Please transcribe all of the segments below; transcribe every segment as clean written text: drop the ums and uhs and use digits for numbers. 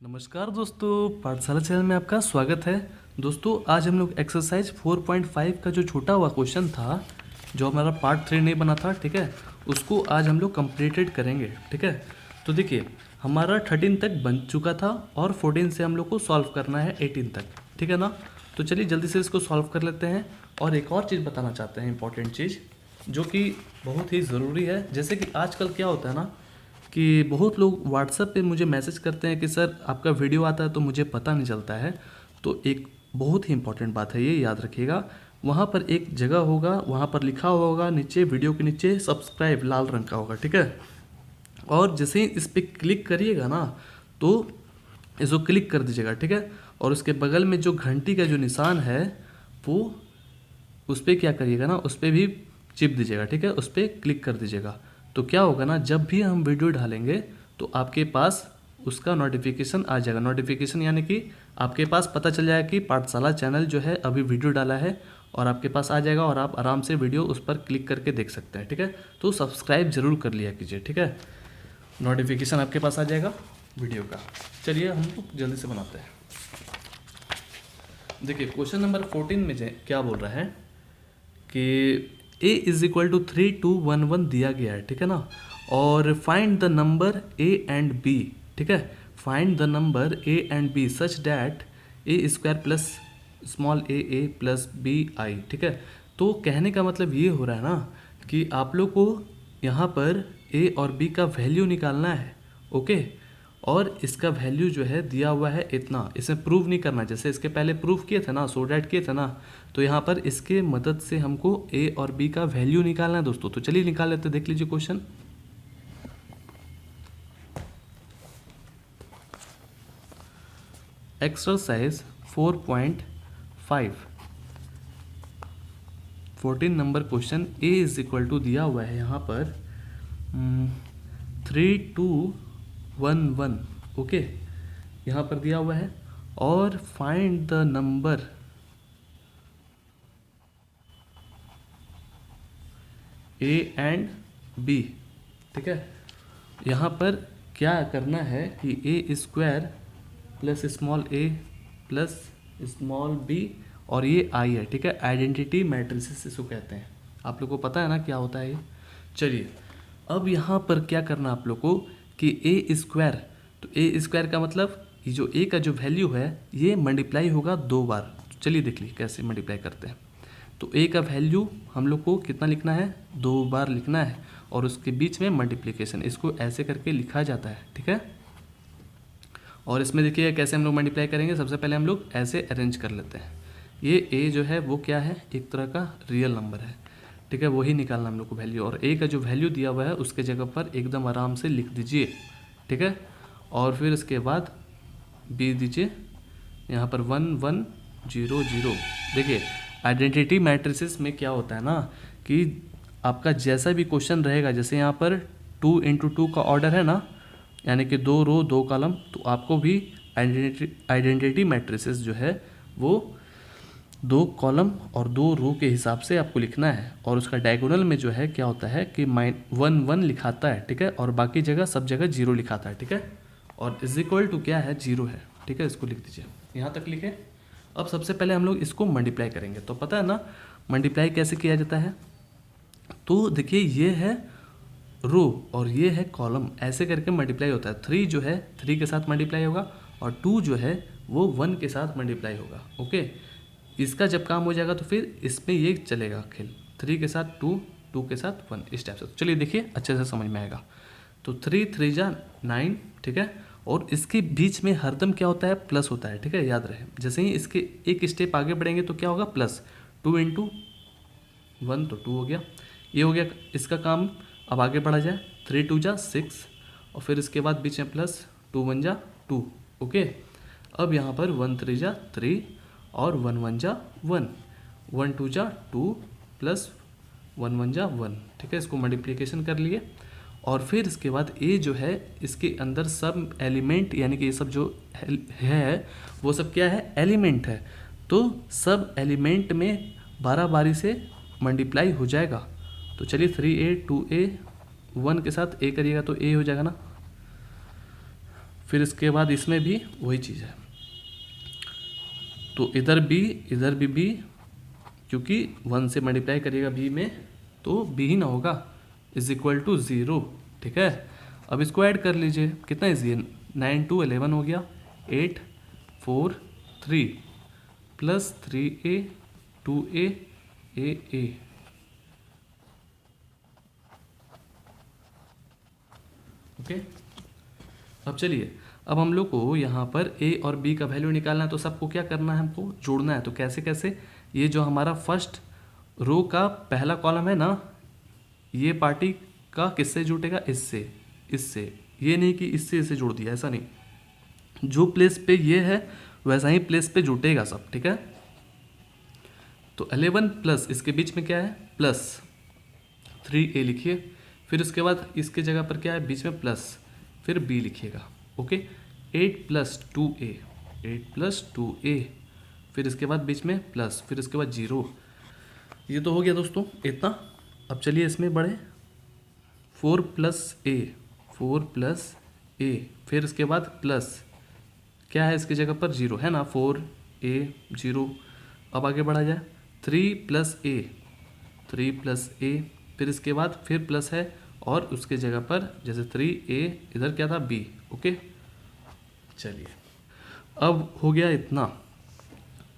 नमस्कार दोस्तों, पाठशाला चैनल में आपका स्वागत है। दोस्तों आज हम लोग एक्सरसाइज 4.5 का जो छोटा हुआ क्वेश्चन था, जो हमारा पार्ट 3 नहीं बना था, ठीक है, उसको आज हम लोग कंप्लीटेड करेंगे। ठीक है, तो देखिए हमारा 13 तक बन चुका था और 14 से हम लोग को सॉल्व करना है 18 तक, ठीक है ना। तो चलिए जल्दी से इसको सॉल्व कर लेते हैं। और एक और चीज़ बताना चाहते हैं, इंपॉर्टेंट चीज़ जो कि बहुत ही ज़रूरी है। जैसे कि आजकल क्या होता है ना कि बहुत लोग व्हाट्सएप पे मुझे मैसेज करते हैं कि सर आपका वीडियो आता है तो मुझे पता नहीं चलता है। तो एक बहुत ही इंपॉर्टेंट बात है, ये याद रखिएगा। वहाँ पर एक जगह होगा, वहाँ पर लिखा हुआ होगा नीचे, वीडियो के नीचे सब्सक्राइब लाल रंग का होगा, ठीक है। और जैसे ही इस पर क्लिक करिएगा ना तो इसको क्लिक कर दीजिएगा, ठीक है। और उसके बगल में जो घंटी का जो निशान है वो उस पर क्या करिएगा ना, उस पर भी चिप दीजिएगा, ठीक है, उस पर क्लिक कर दीजिएगा। तो क्या होगा ना, जब भी हम वीडियो डालेंगे तो आपके पास उसका नोटिफिकेशन आ जाएगा। नोटिफिकेशन यानी कि आपके पास पता चल जाएगा कि पाठशाला चैनल जो है अभी वीडियो डाला है, और आपके पास आ जाएगा और आप आराम से वीडियो उस पर क्लिक करके देख सकते हैं, ठीक है। तो सब्सक्राइब जरूर कर लिया कीजिए, ठीक है, नोटिफिकेशन आपके पास आ जाएगा वीडियो का। चलिए हम लोग जल्दी से बनाते हैं। देखिए क्वेश्चन नंबर 14 में क्या बोल रहा है कि a इज इक्वल टू 3211 दिया गया है, ठीक है ना। और find the number a and b, ठीक है, find the number a and b such that a square plus small a plus b i, ठीक है। तो कहने का मतलब ये हो रहा है ना कि आप लोग को यहाँ पर a और b का वैल्यू निकालना है, ओके। और इसका वैल्यू जो है दिया हुआ है इतना, इसमें प्रूव नहीं करना, जैसे इसके पहले प्रूव किए थे ना, सो डैट किए थे ना। तो यहाँ पर इसके मदद से हमको ए और बी का वैल्यू निकालना है दोस्तों। तो चलिए निकाल लेते हैं, देख लीजिए question. Exercise 4.5 14 number question. A is equal to दिया हुआ है यहाँ पर 3211, ओके, यहाँ पर दिया हुआ है। और find the number A and B, ठीक है। यहाँ पर क्या करना है कि A square plus small A plus small B, और ये आई है, ठीक है। आइडेंटिटी मैट्रिसेस इसको कहते हैं। आप लोग को पता है ना क्या होता है ये। चलिए अब यहाँ पर क्या करना आप लोग को कि ए स्क्वायर, तो ए स्क्वायर का मतलब ये जो ए का जो वैल्यू है ये मल्टीप्लाई होगा 2 बार। तो चलिए देख लीजिए कैसे मल्टीप्लाई करते हैं। तो ए का वैल्यू हम लोग को कितना लिखना है, 2 बार लिखना है, और उसके बीच में मल्टीप्लिकेशन, इसको ऐसे करके लिखा जाता है, ठीक है। और इसमें देखिए कैसे हम लोग मल्टीप्लाई करेंगे। सबसे पहले हम लोग ऐसे अरेंज कर लेते हैं। ये ए जो है वो क्या है, एक तरह का रियल नंबर है, ठीक है, वही निकालना हम लोग को वैल्यू। और ए का जो वैल्यू दिया हुआ है उसके जगह पर एकदम आराम से लिख दीजिए, ठीक है। और फिर इसके बाद बी दीजिए यहाँ पर 1 1 0 0। देखिए आइडेंटिटी मैट्रिसेस में क्या होता है ना कि आपका जैसा भी क्वेश्चन रहेगा, जैसे यहाँ पर 2 इंटू 2 का ऑर्डर है ना, यानी कि 2 रो 2 कॉलम, तो आपको भी आइडेंटिटी मैट्रिसेस जो है वो 2 कॉलम और 2 रो के हिसाब से आपको लिखना है। और उसका डायगोनल में जो है क्या होता है कि 1 1 लिखाता है, ठीक है, और बाकी जगह सब जगह 0 लिखाता है, ठीक है। और इज इक्वल टू क्या है, 0 है, ठीक है। इसको लिख दीजिए, यहाँ तक लिखे। अब सबसे पहले हम लोग इसको मल्टीप्लाई करेंगे। तो पता है ना मल्टीप्लाई कैसे किया जाता है। तो देखिए ये है रो और ये है कॉलम, ऐसे करके मल्टीप्लाई होता है। 3 जो है 3 के साथ मल्टीप्लाई होगा, और 2 जो है वो 1 के साथ मल्टीप्लाई होगा, ओके। इसका जब काम हो जाएगा तो फिर इसमें ये चलेगा खेल, 3 के साथ 2, 2 के साथ 1, इस टाइप से। चलिए देखिए अच्छे से समझ में आएगा। तो 3 3 जा 9, ठीक है। और इसके बीच में हरदम क्या होता है, प्लस होता है, ठीक है, याद रहे। जैसे ही इसके एक स्टेप आगे बढ़ेंगे तो क्या होगा, प्लस 2 इंटू 1 तो 2 हो गया, ये हो गया इसका काम। अब आगे बढ़ा जाए, 3 2 जा 6, और फिर इसके बाद बीच में प्लस 2 1 जा 2, ओके। अब यहाँ पर 1 3 जा 3 और 1 1 जा 1, 1 2 जा 2 प्लस 1 1 जा 1, ठीक है। इसको मल्टीप्लिकेशन कर लिए। और फिर इसके बाद ए जो है इसके अंदर सब एलिमेंट, यानी कि ये सब जो है वो सब क्या है, एलिमेंट है। तो सब एलिमेंट में 12 बारी से मल्टीप्लाई हो जाएगा। तो चलिए 3a 2a 1 के साथ a करिएगा तो a हो जाएगा ना। फिर इसके बाद इसमें भी वही चीज़ है, तो इधर भी बी, क्योंकि 1 से मल्टीप्लाई करिएगा बी में तो बी ही ना होगा, इज इक्वल टू 0। ठीक है, अब इसको ऐड कर लीजिए, कितना इजी है, 9 2 11 हो गया, 8 4 3 plus 3a 2a a। Okay, अब चलिए, अब हम लोग को यहाँ पर a और b का वैल्यू निकालना है, तो सबको क्या करना है, हमको जोड़ना है। तो कैसे कैसे, ये जो हमारा फर्स्ट रो का पहला कॉलम है ना, ये पार्टी का किससे जुटेगा, इससे इससे, ये नहीं कि इससे इसे जोड़ दिया, ऐसा नहीं, जो प्लेस पे ये है वैसा ही प्लेस पे जुटेगा सब। ठीक है, तो 11 प्लस इसके बीच में क्या है, प्लस 3a लिखिए, फिर उसके बाद इसके जगह पर क्या है, बीच में प्लस, फिर b लिखिएगा। Okay, 8 plus 2a, 8 plus 2a, फिर इसके बाद बीच में प्लस, फिर इसके बाद 0। ये तो हो गया दोस्तों इतना। अब चलिए इसमें बढ़े, 4 प्लस a, 4 प्लस a, फिर इसके बाद प्लस क्या है इसकी जगह पर, 0 है ना, 4a 0। अब आगे बढ़ा जाए, 3 प्लस a, 3 प्लस a, फिर इसके बाद फिर प्लस है और उसके जगह पर जैसे 3a इधर क्या था, b। ओके, चलिए अब हो गया इतना।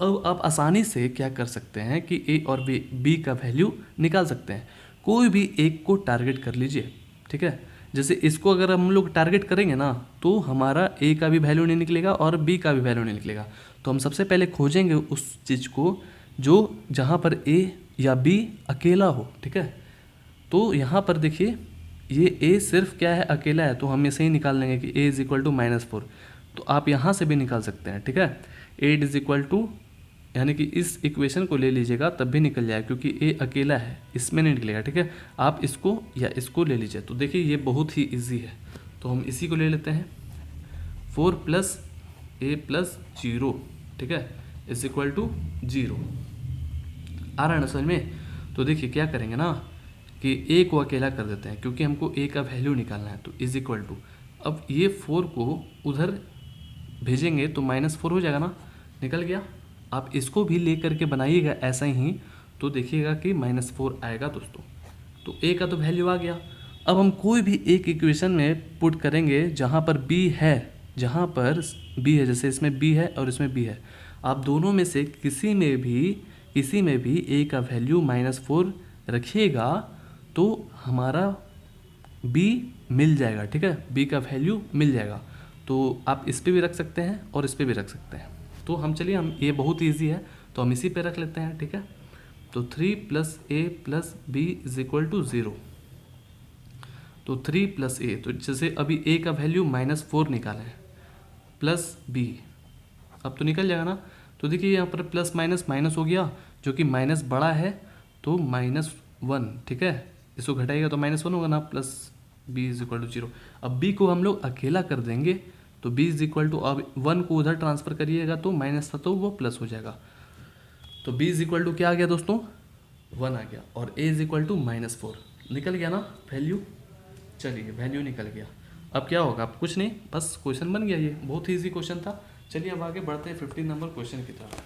अब आप आसानी से क्या कर सकते हैं कि a और b का वैल्यू निकाल सकते हैं। कोई भी एक को टारगेट कर लीजिए। ठीक है, जैसे इसको अगर हम लोग टारगेट करेंगे ना तो हमारा a का भी वैल्यू नहीं निकलेगा और b का भी वैल्यू नहीं निकलेगा। तो हम सबसे पहले खोजेंगे उस चीज़ को जो जहाँ पर a या b अकेला हो। ठीक है, तो यहाँ पर देखिए ये a सिर्फ क्या है, अकेला है, तो हम इसे ही निकाल लेंगे कि a इज इक्वल टू -4। तो आप यहाँ से भी निकाल सकते हैं। ठीक है, 8 इज इक्वल टू, यानी कि इस इक्वेशन को ले लीजिएगा तब भी निकल जाएगा, क्योंकि a अकेला है, इसमें नहीं निकलेगा। ठीक है, आप इसको या इसको ले लीजिए। तो देखिए ये बहुत ही इजी है, तो हम इसी को ले लेते हैं, 4 प्लस a प्लस 0। ठीक है, इज इक्वल टू 0। आ रहा है ना समझ में। तो देखिए क्या करेंगे ना कि a को अकेला कर देते हैं, क्योंकि हमको a का वैल्यू निकालना है। तो इज इक्वल टू, अब ये 4 को उधर भेजेंगे तो -4 हो जाएगा ना, निकल गया। आप इसको भी ले करके बनाइएगा ऐसा ही, तो देखिएगा कि -4 आएगा दोस्तों। तो a का तो वैल्यू आ गया। अब हम कोई भी एक इक्वेशन में पुट करेंगे जहाँ पर b है, जहाँ पर b है, जैसे इसमें b है और इसमें b है, आप दोनों में से किसी में भी a का वैल्यू -4 रखिएगा तो हमारा b मिल जाएगा। ठीक है, b का वैल्यू मिल जाएगा। तो आप इस पे भी रख सकते हैं और इस पे भी रख सकते हैं। तो हम चलिए, हम ये बहुत इजी है तो हम इसी पे रख लेते हैं। ठीक है, तो 3 plus a plus b is equal to 0। तो 3 प्लस a, तो जैसे अभी a का वैल्यू -4 निकाला है, प्लस b, अब तो निकल जाएगा ना। तो देखिए यहाँ पर प्लस माइनस माइनस हो गया, जो कि माइनस बड़ा है तो -1। ठीक है, इसको घटाइएगा तो -1 होगा ना, plus b is equal to 0। अब b को हम लोग अकेला कर देंगे तो b इज इक्वल टू, अब 1 को उधर ट्रांसफर करिएगा तो माइनस था तो वो प्लस हो जाएगा। तो b इज इक्वल टू क्या आ गया दोस्तों, 1 आ गया, और a इज इक्वल टू -4 निकल गया ना वैल्यू। चलिए वैल्यू निकल गया, अब क्या होगा, अब कुछ नहीं, बस क्वेश्चन बन गया। ये बहुत ही ईजी क्वेश्चन था। चलिए अब आगे बढ़ते हैं 15 नंबर क्वेश्चन की तरफ।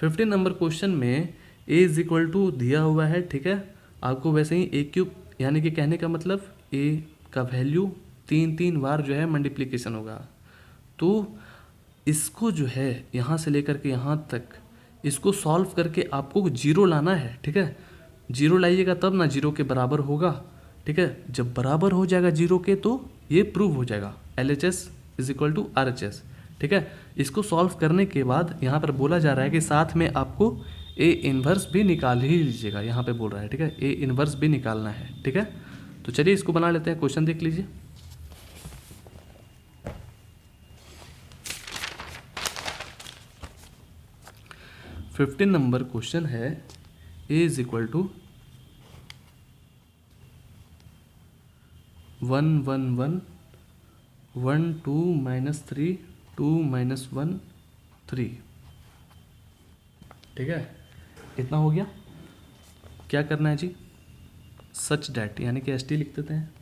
15 नंबर क्वेश्चन में a इज इक्वल टू दिया हुआ है। ठीक है, आपको वैसे ही a क्यूब, यानी कि कहने का मतलब a का वैल्यू 3 बार जो है मल्टीप्लिकेशन होगा। तो इसको जो है यहाँ से लेकर के यहाँ तक इसको सॉल्व करके आपको 0 लाना है। ठीक है, 0 लाइएगा तब ना 0 के बराबर होगा। ठीक है, जब बराबर हो जाएगा 0 के तो ये प्रूव हो जाएगा, LHS is equal to RHS। ठीक है, इसको सॉल्व करने के बाद यहाँ पर बोला जा रहा है कि साथ में आपको A इन्वर्स भी निकाल ही लीजिएगा, यहाँ पे बोल रहा है। ठीक है, A इन्वर्स भी निकालना है। ठीक है, तो चलिए इसको बना लेते हैं, क्वेश्चन देख लीजिए। फिफ्टीन नंबर क्वेश्चन है, A इज इक्वल टू 1 1 1 1 2 -3 2 -1 3। ठीक है, इतना हो गया। क्या करना है जी, सच डैट, यानी कि ST लिख देते हैं,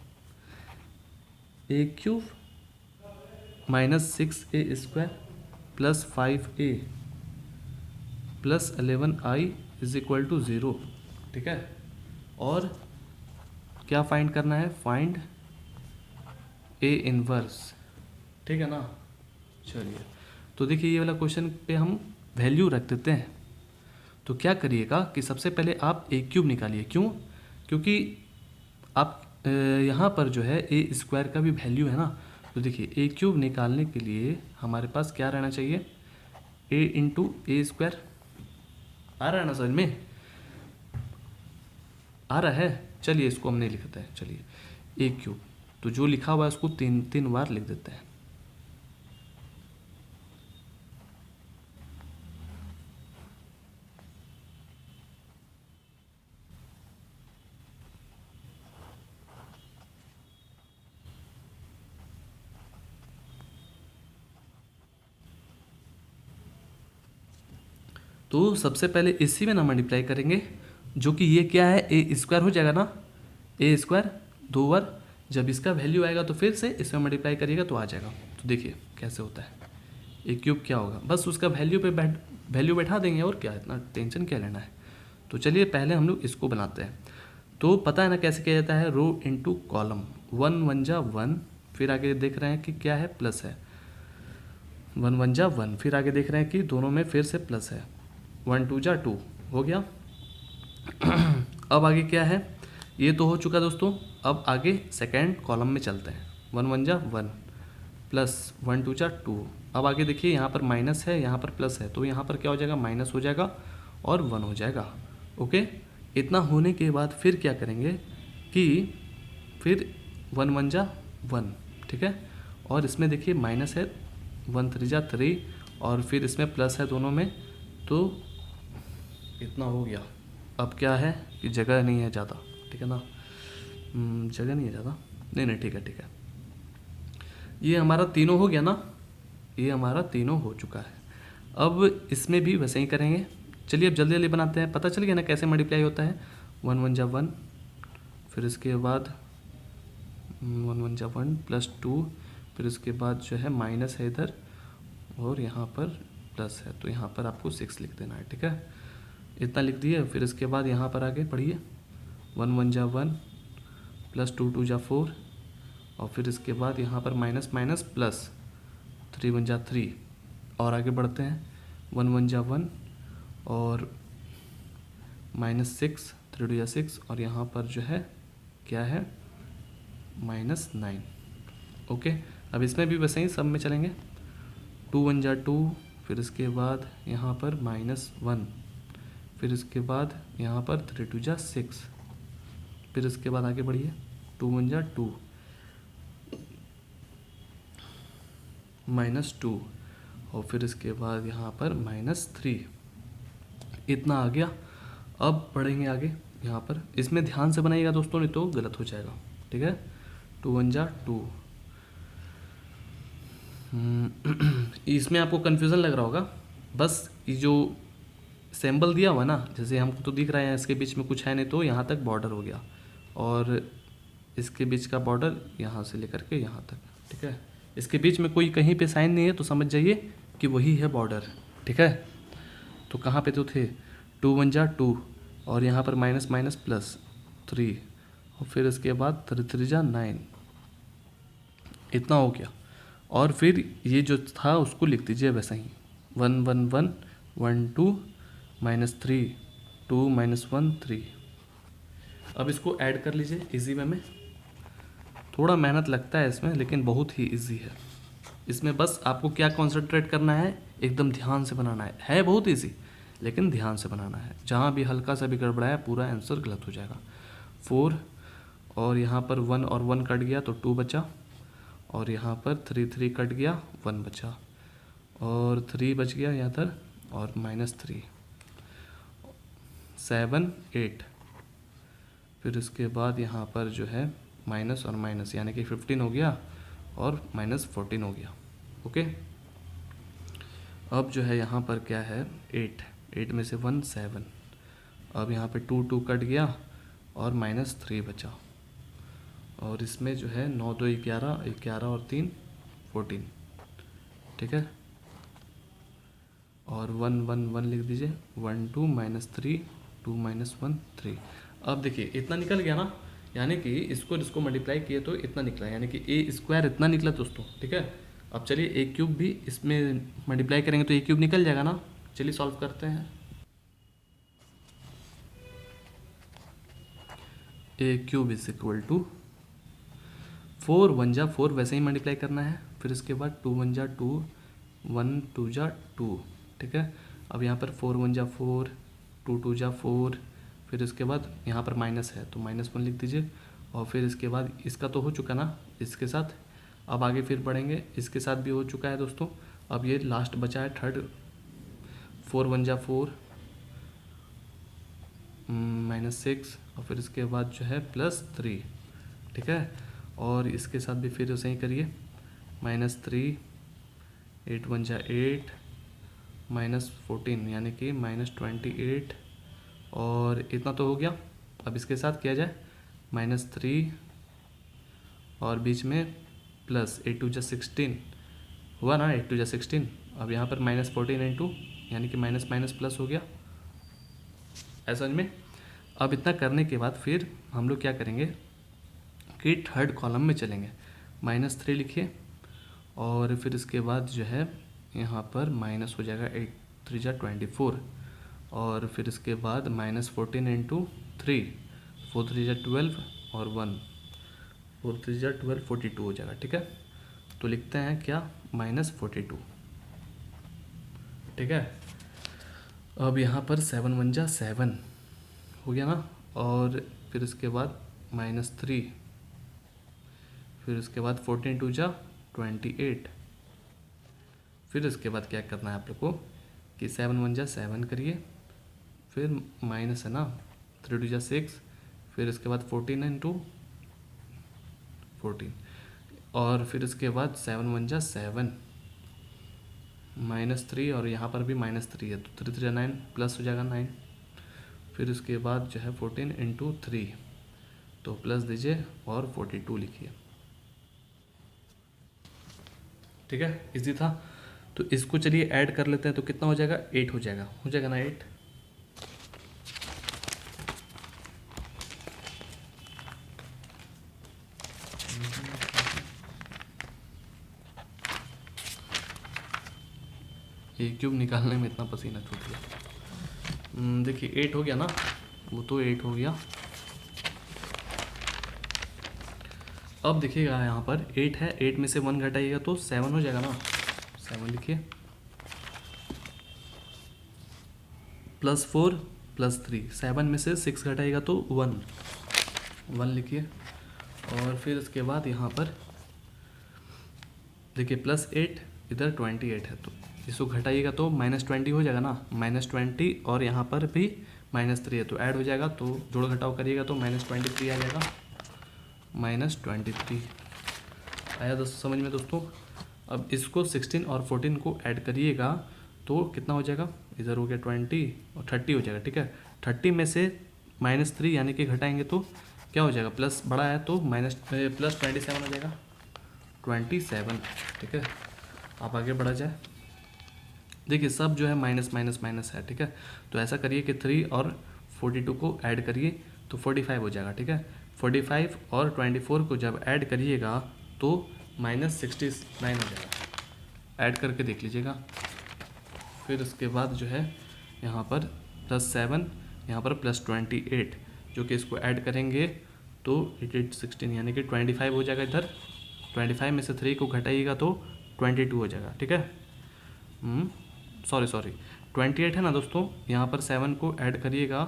a cube -6a² plus 5a plus 11i is equal to 0। ठीक है, और क्या फाइंड करना है? Find A inverse. ठीक है ना। चलिए, तो देखिए ये वाला क्वेश्चन पे हम वैल्यू रख देते हैं। तो क्या करिएगा कि सबसे पहले आप ए क्यूब निकालिए। क्यों? क्योंकि आप यहाँ पर जो है ए स्क्वायर का भी वैल्यू है ना। तो देखिए ए क्यूब निकालने के लिए हमारे पास क्या रहना चाहिए? ए इंटू ए स्क्वायर। आ रहा है ना समझ में? आ रहा है। चलिए इसको हम नहीं लिखते हैं। चलिए ए क्यूब, तो जो लिखा हुआ है उसको 3 बार लिख देते हैं। तो सबसे पहले इसी में ना मल्टीप्लाई करेंगे, जो कि ये क्या है? ए स्क्वायर हो जाएगा ना। ए स्क्वायर 2 बार, जब इसका वैल्यू आएगा तो फिर से इसमें मल्टीप्लाई करिएगा तो आ जाएगा। तो देखिए कैसे होता है। ए क्यूब क्या होगा? बस उसका वैल्यू बैठा देंगे, और क्या, इतना टेंशन क्या लेना है। तो चलिए पहले हम लोग इसको बनाते हैं। तो पता है ना कैसे किया जाता है? Rho into column. 1 1 जा 1, फिर आगे देख रहे हैं कि क्या है? प्लस है। 1 1 जा 1, फिर आगे देख रहे हैं कि दोनों में फिर से प्लस है। 1 2 जा 2 हो गया। अब आगे क्या है? ये तो हो चुका दोस्तों। अब आगे सेकेंड कॉलम में चलते हैं। 1 1 जा 1 प्लस 1 2 जा 2। अब आगे देखिए यहाँ पर माइनस है, यहाँ पर प्लस है, तो यहाँ पर क्या हो जाएगा? माइनस हो जाएगा और 1 हो जाएगा। ओके, इतना होने के बाद फिर क्या करेंगे कि फिर 1 1 जा 1। ठीक है, और इसमें देखिए माइनस है, 1 3 जा 3, और फिर इसमें प्लस है दोनों में, तो इतना हो गया। अब क्या है कि जगह नहीं है ज़्यादा। ठीक है ना, जगह नहीं है ज़्यादा। नहीं, ठीक है, ठीक है। ये हमारा तीनों हो गया ना। ये हमारा तीनों हो चुका है। अब इसमें भी वैसे ही करेंगे। चलिए अब जल्दी जल्दी बनाते हैं। पता चल गया ना कैसे मल्टीप्लाई होता है? 1 1 जा 1, फिर इसके बाद 1 1 जा 1 प्लस 2, फिर इसके बाद जो है माइनस है इधर, और यहाँ पर प्लस है, तो यहाँ पर आपको 6 लिख देना है। ठीक है, इतना लिख दिए। फिर इसके बाद यहाँ पर आगे पढ़िए। 1 1 जा 1 प्लस 2 2 जा 4, और फिर इसके बाद यहाँ पर माइनस माइनस प्लस 3 1 जा 3, और आगे बढ़ते हैं। 1 1 जा 1 और -6, 3 2 जा 6, और यहाँ पर जो है क्या है? -9। ओके, अब इसमें भी वैसे ही सब में चलेंगे। 2 1 जा 2, फिर इसके बाद यहाँ पर -1, फिर इसके बाद यहाँ पर 3 2 जा 6, फिर इसके बाद आगे बढ़िए। 2 1 जा 2 -2, और फिर इसके बाद यहाँ पर -3। इतना आ गया। अब बढ़ेंगे आगे। यहाँ पर इसमें ध्यान से बनाइएगा दोस्तों, नहीं तो गलत हो जाएगा। ठीक है, 2 1 जा 2। इसमें आपको कन्फ्यूज़न लग रहा होगा। बस ये जो सिंबल दिया हुआ ना, जैसे हमको तो दिख रहा है इसके बीच में कुछ है नहीं, तो यहाँ तक बॉर्डर हो गया, और इसके बीच का बॉर्डर यहाँ से लेकर के यहाँ तक। ठीक है, इसके बीच में कोई कहीं पे साइन नहीं है, तो समझ जाइए कि वही है बॉर्डर। ठीक है, तो कहाँ पे तो थे? 2 1 जा 2, और यहाँ पर माइनस माइनस प्लस 3, और फिर इसके बाद 3 3 जा 9। इतना हो गया। और फिर ये जो था उसको लिख दीजिए वैसा ही। 1 1 1 1 2 -3 2 -1 3। अब इसको ऐड कर लीजिए इजी वे में। थोड़ा मेहनत लगता है इसमें, लेकिन बहुत ही इजी है। इसमें बस आपको क्या कंसंट्रेट करना है? एकदम ध्यान से बनाना है बहुत इजी, लेकिन ध्यान से बनाना है। जहाँ भी हल्का सा भी गड़बड़ाया पूरा आंसर गलत हो जाएगा। 4, और यहाँ पर 1 और 1 कट गया तो 2 बचा, और यहाँ पर 3 3 कट गया, 1 बचा, और 3 बच गया यहाँ पर, और -3, 7 8। फिर इसके बाद यहाँ पर जो है माइनस और माइनस, यानी कि 15 हो गया और -14 हो गया। ओके, अब जो है यहाँ पर क्या है? 8 में से 1 7, अब यहाँ पे 2 2 कट गया और -3 बचा, और इसमें जो है 9 2 11 11 और 3 14। ठीक है, और 1 1 1 लिख दीजिए, 1 2 -3 2 -1 3। अब देखिए इतना निकल गया ना, यानी कि इसको मल्टीप्लाई किए तो इतना निकला, यानी कि ए स्क्वायर इतना निकला दोस्तों, ठीक है। अब चलिए ए क्यूब भी इसमें मल्टीप्लाई करेंगे तो ए क्यूब निकल जाएगा ना। चलिए सॉल्व करते हैं। ए क्यूब इज इक्वल टू 4 1 जा 4, वैसे ही मल्टीप्लाई करना है, फिर इसके बाद 2 1 जा 2 1 2 जा 2, ठीक है। अब यहाँ पर 4 1 जा 4 2 2 जा 4, फिर इसके बाद यहाँ पर माइनस है तो -1 लिख दीजिए, और फिर इसके बाद इसका तो हो चुका ना इसके साथ। अब आगे फिर पढ़ेंगे, इसके साथ भी हो चुका है दोस्तों। अब ये लास्ट बचा है थर्ड, 4 1 जा 4 -6, और फिर इसके बाद जो है +3, ठीक है। और इसके साथ भी फिर वैसे ही करिए, -3 8 1 जा 8 -14 यानी कि -28, और इतना तो हो गया। अब इसके साथ किया जाए -3 और बीच में प्लस 8 2 जा 16 हुआ ना, 8 2 जा 16। अब यहाँ पर -14 इंटू यानी कि माइनस माइनस प्लस हो गया, ऐसा समझ में। अब इतना करने के बाद फिर हम लोग क्या करेंगे कि थर्ड कॉलम में चलेंगे, -3 लिखिए, और फिर इसके बाद जो है यहाँ पर माइनस हो जाएगा 8 3 जा 24, और फिर इसके बाद -14 इंटू 3 4 3 जा 12 और 1 4 3 जा 12 42 हो जाएगा, ठीक है। तो लिखते हैं क्या -42, ठीक है। अब यहाँ पर 7 1 जा 7 हो गया ना, और फिर इसके बाद -3, फिर उसके बाद 14 2 जा 28, फिर इसके बाद क्या करना है आप लोग को कि 7 1 जा 7 करिए, फिर माइनस है ना 3 2 जा 6, फिर इसके बाद 14 इंटू 14, और फिर इसके बाद 7 1 जा 7 -3, और यहाँ पर भी -3 है तो 3 3 जा 9 प्लस हो जाएगा 9, फिर उसके बाद जो है 14 इंटू 3 तो प्लस दीजिए और 42 लिखिए, ठीक है। इजी था। तो इसको चलिए ऐड कर लेते हैं, तो कितना हो जाएगा 8 हो जाएगा ना 8। ए क्यूब निकालने में इतना पसीना छूट गया। देखिए 8 हो गया ना, वो तो 8 हो गया। अब देखिएगा यहाँ पर 8 है, 8 में से 1 घटाइएगा तो 7 हो जाएगा ना, 7 लिखिए, +4 +3, 7 में से 6 घटाइएगा तो 1 लिखिए, और फिर इसके बाद यहाँ पर देखिए +8 इधर 28 है तो इसको घटाइएगा तो -20 हो जाएगा ना, -20, और यहाँ पर भी -3 है तो ऐड हो जाएगा, तो जोड़ घटाव करिएगा तो -23 आ जाएगा, -23 आया दोस्तों समझ में दोस्तों। अब इसको 16 और 14 को ऐड करिएगा तो कितना हो जाएगा, इधर हो गया 20 और 30 हो जाएगा, ठीक है। 30 में से -3 यानी कि घटाएंगे तो क्या हो जाएगा, प्लस बड़ा है तो +27 हो जाएगा, 27, ठीक है। आप आगे बढ़ा जाए, देखिए सब जो है माइनस माइनस माइनस है, ठीक है। तो ऐसा करिए कि 3 और 42 को ऐड करिए तो 45 हो जाएगा, ठीक है। 45 और 24 को जब ऐड करिएगा तो -69 हो जाएगा, ऐड करके देख लीजिएगा। फिर उसके बाद जो है यहाँ पर +7, यहाँ पर +28, जो कि इसको ऐड करेंगे तो 8 8 16 यानी कि 25 हो जाएगा इधर। 25 में से 3 को घटाइएगा तो 22 हो जाएगा, ठीक है। सॉरी 28 है ना दोस्तों, यहाँ पर 7 को ऐड करिएगा,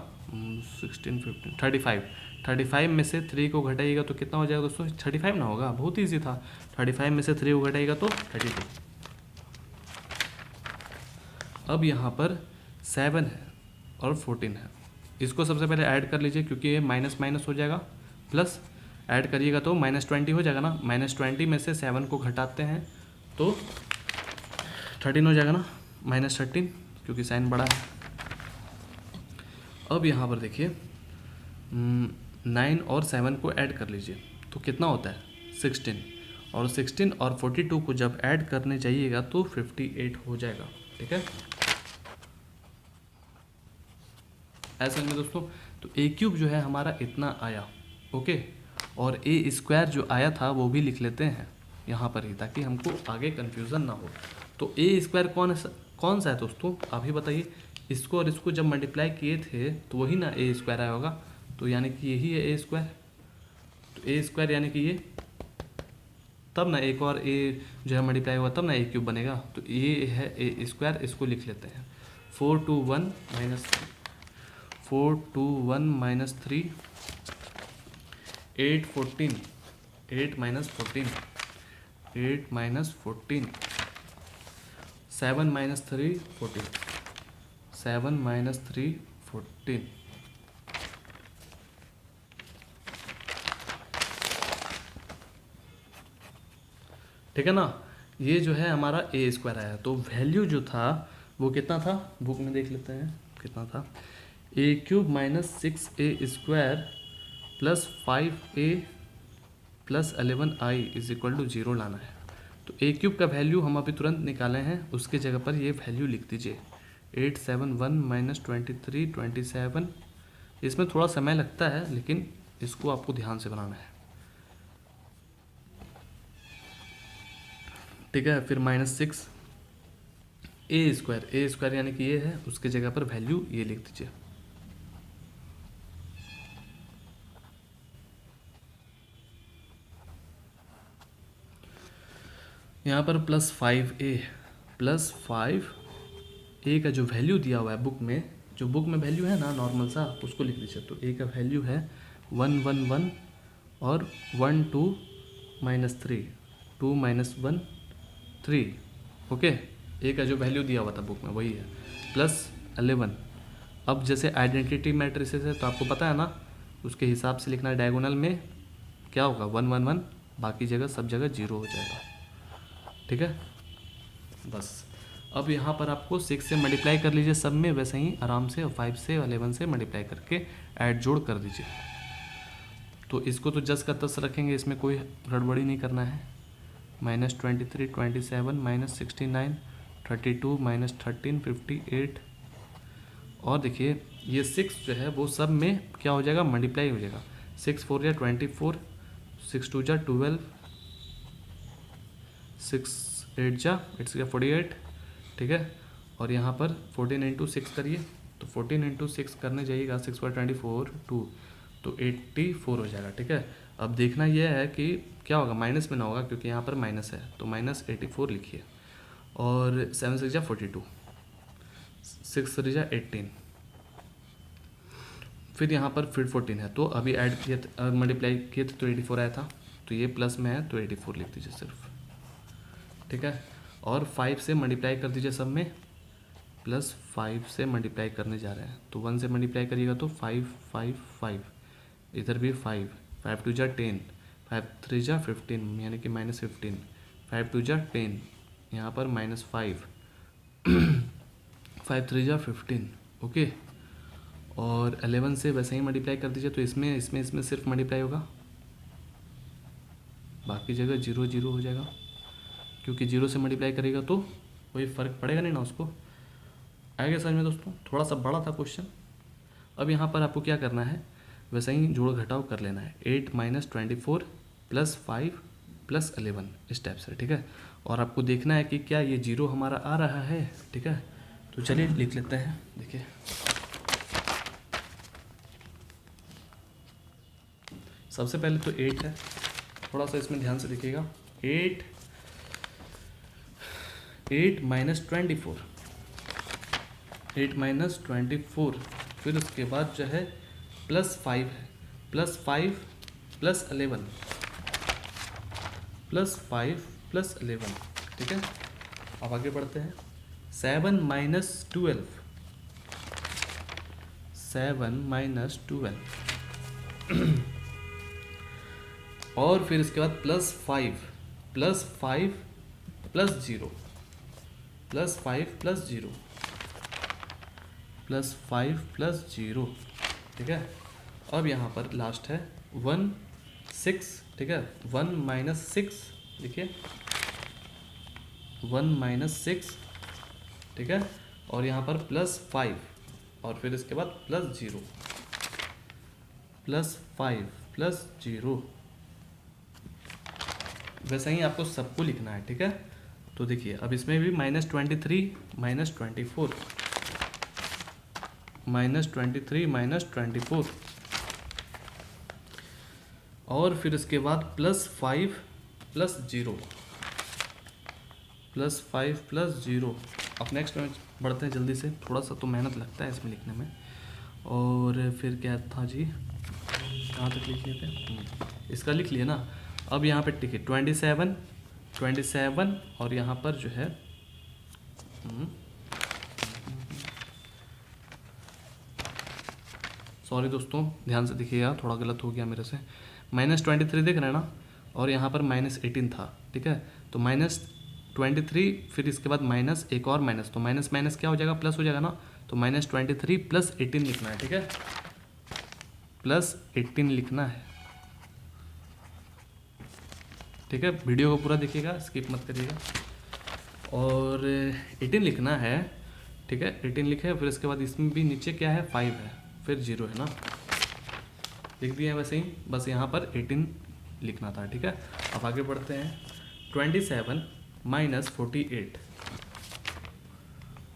16 15 35 में से 3 को घटाइएगा तो कितना हो जाएगा दोस्तों, 35 ना होगा, बहुत ईजी था। 35 में से 3 को घटाइएगा तो 32। अब यहाँ पर 7 है और 14 है, इसको सबसे पहले ऐड कर लीजिए क्योंकि ये माइनस माइनस हो जाएगा, प्लस ऐड करिएगा तो -20 हो जाएगा ना। -20 में से 7 को घटाते हैं तो 13 हो जाएगा ना, -13 क्योंकि साइन बड़ा है। अब यहाँ पर देखिए 9 और 7 को ऐड कर लीजिए तो कितना होता है 16, और 16 और 42 को जब ऐड करने जाइएगा तो 58 हो जाएगा। ठीक है, ऐसे में दोस्तों तो ए क्यूब जो है हमारा इतना आया। ओके, और ए स्क्वायर जो आया था वो भी लिख लेते हैं यहाँ पर ही, ताकि हमको आगे कन्फ्यूज़न ना हो। तो ए स्क्वायर कौन सा है दोस्तों, आप ही बताइए। इसको और इसको जब मल्टीप्लाई किए थे तो वही ना ए स्क्वायर आया होगा, तो यानी कि यही है ए स्क्वायर। तो ए स्क्वायर यानी कि ये, तब ना एक और ए जो है मल्टीप्लाई होगा तब ना ए क्यूब बनेगा। तो ये है ए स्क्वायर, इसको लिख लेते हैं 4 2 1 minus 4 2 1 minus 3 8 14 8 minus 14 8 minus 14 7 minus 3 14 7 minus 3 14। ठीक है ना, ये जो है हमारा ए स्क्वायर आया। तो वैल्यू जो था वो कितना था, बुक में देख लेते हैं कितना था। A cube minus 6a square plus 5a plus 11i is equal to 0 लाना है। तो ए क्यूब का वैल्यू हम अभी तुरंत निकाले हैं, उसके जगह पर ये वैल्यू लिख दीजिए 871 माइनस 23 27। इसमें थोड़ा समय लगता है लेकिन इसको आपको ध्यान से बनाना है। ठीक है, फिर माइनस 6 ए स्क्वायर यानी कि ये है, उसके जगह पर वैल्यू ये लिख दीजिए। यहाँ पर प्लस 5a प्लस 5a का जो वैल्यू दिया हुआ है बुक में, जो बुक में वैल्यू है ना नॉर्मल सा, उसको लिख दीजिए। तो a का वैल्यू है 1 1 1 और 1 2 माइनस 3 2 माइनस 1 3। ओके, a का जो वैल्यू दिया हुआ था बुक में वही है प्लस 11। अब जैसे आइडेंटिटी मैट्रिसेस है तो आपको पता है ना, उसके हिसाब से लिखना है। डायगोनल में क्या होगा 1 1 1, बाकी जगह सब जगह 0 हो जाएगा। ठीक है, बस अब यहाँ पर आपको 6 से मल्टीप्लाई कर लीजिए सब में, वैसे ही आराम से 5 से 11 से मल्टीप्लाई करके ऐड जोड़ कर दीजिए। तो इसको तो जस का तस रखेंगे, इसमें कोई गड़बड़ी नहीं करना है। Minus 23 27 minus 69 32 minus 13 58। और देखिए ये 6 जो है वो सब में क्या हो जाएगा, मल्टीप्लाई हो जाएगा। 6 4 या 24, 6 2 जा 12, 6 8 जा 48। ठीक है, और यहाँ पर 14 इंटू 6 करिए, तो 14 इंटू 6 करने जाइएगा 6 पर 24 2, तो 84 हो जाएगा। ठीक है, अब देखना यह है कि क्या होगा, माइनस में ना होगा क्योंकि यहाँ पर माइनस है, तो माइनस 84 लिखिए। और 7 6 जा 42, 6 3 जा 18, फिर यहाँ पर फिर 14 है, तो अभी ऐड किया मल्टीप्लाई किए थे तो 84 आया था, तो ये प्लस में है तो 84 लिख दीजिए सिर्फ। ठीक है, और 5 से मल्टीप्लाई कर दीजिए सब में, प्लस 5 से मल्टीप्लाई करने जा रहे हैं, तो 1 से मल्टीप्लाई करिएगा तो 5 5 5, इधर भी 5 5 2 जा 10, 5 3 जा 15 यानी कि माइनस 15, 5 2 जा 10, यहाँ पर माइनस 5 5 3 जा 15। ओके, और 11 से वैसे ही मल्टीप्लाई कर दीजिए, तो इसमें सिर्फ मल्टीप्लाई होगा, बाकी जगह 0 0 हो जाएगा, क्योंकि 0 से मल्टीप्लाई करेगा तो कोई फ़र्क पड़ेगा नहीं ना उसको। आएगा समझ में दोस्तों, थोड़ा सा बड़ा था क्वेश्चन। अब यहाँ पर आपको क्या करना है, वैसे ही जोड़ घटाव कर लेना है। 8 माइनस 24 प्लस 5 प्लस 11 इस टाइप से। ठीक है, और आपको देखना है कि क्या ये 0 हमारा आ रहा है। ठीक है, तो चलिए लिख लेते हैं। देखिए सबसे पहले तो 8 है, थोड़ा सा इसमें ध्यान से देखिएगा। 8 माइनस 24, 8 माइनस 24, फिर उसके बाद जो है प्लस 5 है, प्लस 5 प्लस 11, प्लस 5 प्लस 11। ठीक है, अब आगे बढ़ते हैं। 7 माइनस 12, 7 माइनस 12 और फिर इसके बाद plus 5 plus 5 plus 0, plus 5 plus 0, plus 5 plus 0। ठीक है, अब यहाँ पर लास्ट है 1 6। ठीक है, 1 माइनस 6 देखिए 1 माइनस 6, ठीक है, और यहाँ पर +5 और फिर इसके बाद +0, +5 +0। वैसा ही आपको सबको लिखना है, ठीक है। तो देखिए अब इसमें भी -23 -24 -23 -24 और फिर इसके बाद +5 +0 +5 +0। अब नेक्स्ट में बढ़ते हैं जल्दी से, थोड़ा सा तो मेहनत लगता है इसमें लिखने में। और फिर क्या था जी, कहाँ तक लिख लिए थे, इसका लिख लिया ना। अब यहाँ पे टिके 27 और यहाँ पर जो है सॉरी दोस्तों, ध्यान से देखिएगा, थोड़ा गलत हो गया मेरे से। -23 देख रहे हैं ना, और यहाँ पर -18 था, ठीक है। तो -23 फिर इसके बाद माइनस, एक और माइनस, तो माइनस माइनस क्या हो जाएगा, प्लस हो जाएगा ना। तो -23 + 18 लिखना है, ठीक है, +18 लिखना है, ठीक है। वीडियो को पूरा देखिएगा, स्किप मत करिएगा। और 18 लिखना है, ठीक है, 18 लिखे। फिर इसके बाद इसमें भी नीचे क्या है, 5 है, फिर 0 है ना, लिख दिए वैसे ही, बस यहाँ पर 18 लिखना था, ठीक है। अब आगे बढ़ते हैं। 27 - 48,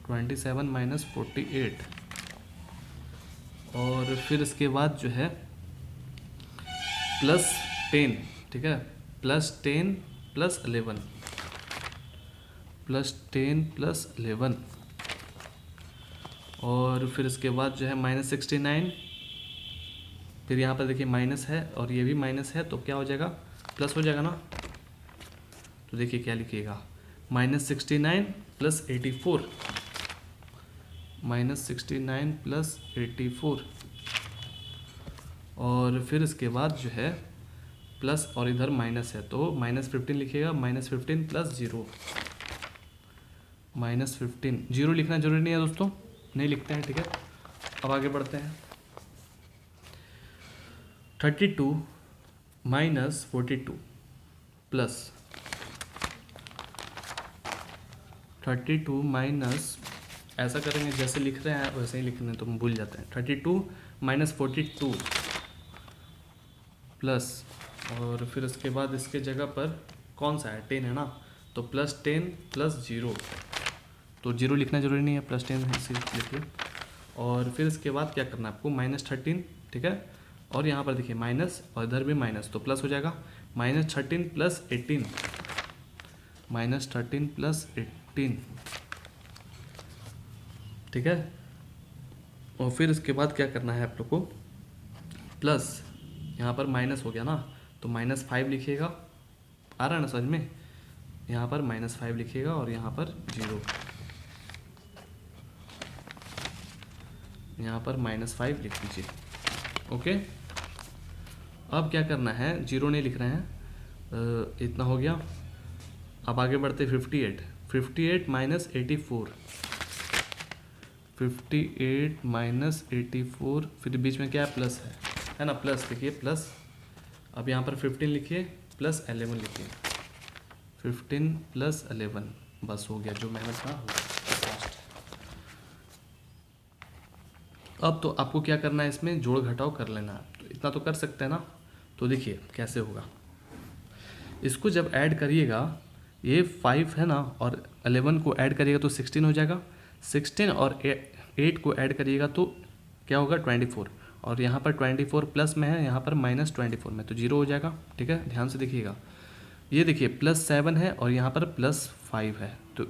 27 - 48 और फिर इसके बाद जो है +10, ठीक है, +10 + 11 +10 + 11 और फिर इसके बाद जो है -69। फिर यहाँ पर देखिए माइनस है और ये भी माइनस है, तो क्या हो जाएगा, प्लस हो जाएगा ना। तो देखिए क्या लिखिएगा, -69 + 84 -69 + 84 और फिर इसके बाद जो है प्लस और इधर माइनस है, तो -15 लिखिएगा, -15 + 0 -15। 0 लिखना जरूरी नहीं है दोस्तों, नहीं लिखते हैं, ठीक है। अब आगे बढ़ते हैं। 32 - 42 प्लस 32 माइनस, ऐसा करेंगे जैसे लिख रहे हैं वैसे ही लिखने, तो हम भूल जाते हैं। 32 - 42 प्लस और फिर उसके बाद इसके जगह पर कौन सा है, 10 है ना, तो +10 + 0, तो 0 लिखना जरूरी नहीं है, +10 है इसे लिखिए। और फिर इसके बाद क्या करना है आपको, -13, ठीक है, और यहाँ पर देखिए माइनस और इधर भी माइनस, तो प्लस हो जाएगा, -13 + 18 -13 + 18, ठीक है। और फिर इसके बाद क्या करना है आप लोग को, प्लस यहाँ पर माइनस हो गया ना, तो -5 लिखिएगा, आ रहा है ना समझ में, यहाँ पर -5 लिखिएगा और यहाँ पर 0, यहाँ पर -5 लिख दीजिए, ओके। अब क्या करना है, 0 नहीं लिख रहे हैं, इतना हो गया। अब आगे बढ़ते 58 - 84 58 - 84, फिर बीच में क्या है, प्लस है ना, प्लस देखिए प्लस। अब यहाँ पर 15 लिखिए + 11 लिखिए, 15 + 11, बस हो गया, जो मेहनत था हो गया। अब तो आपको क्या करना है, इसमें जोड़ घटाव कर लेना है, तो इतना तो कर सकते हैं ना। तो देखिए कैसे होगा, इसको जब ऐड करिएगा, ये 5 है ना, और 11 को ऐड करिएगा तो 16 हो जाएगा, 16 और 8 को ऐड करिएगा तो क्या होगा, 24, और यहाँ पर 24 प्लस में है, यहाँ पर -24 में, तो 0 हो जाएगा, ठीक है। ध्यान से देखिएगा, ये देखिए +7 है और यहाँ पर +5 है, तो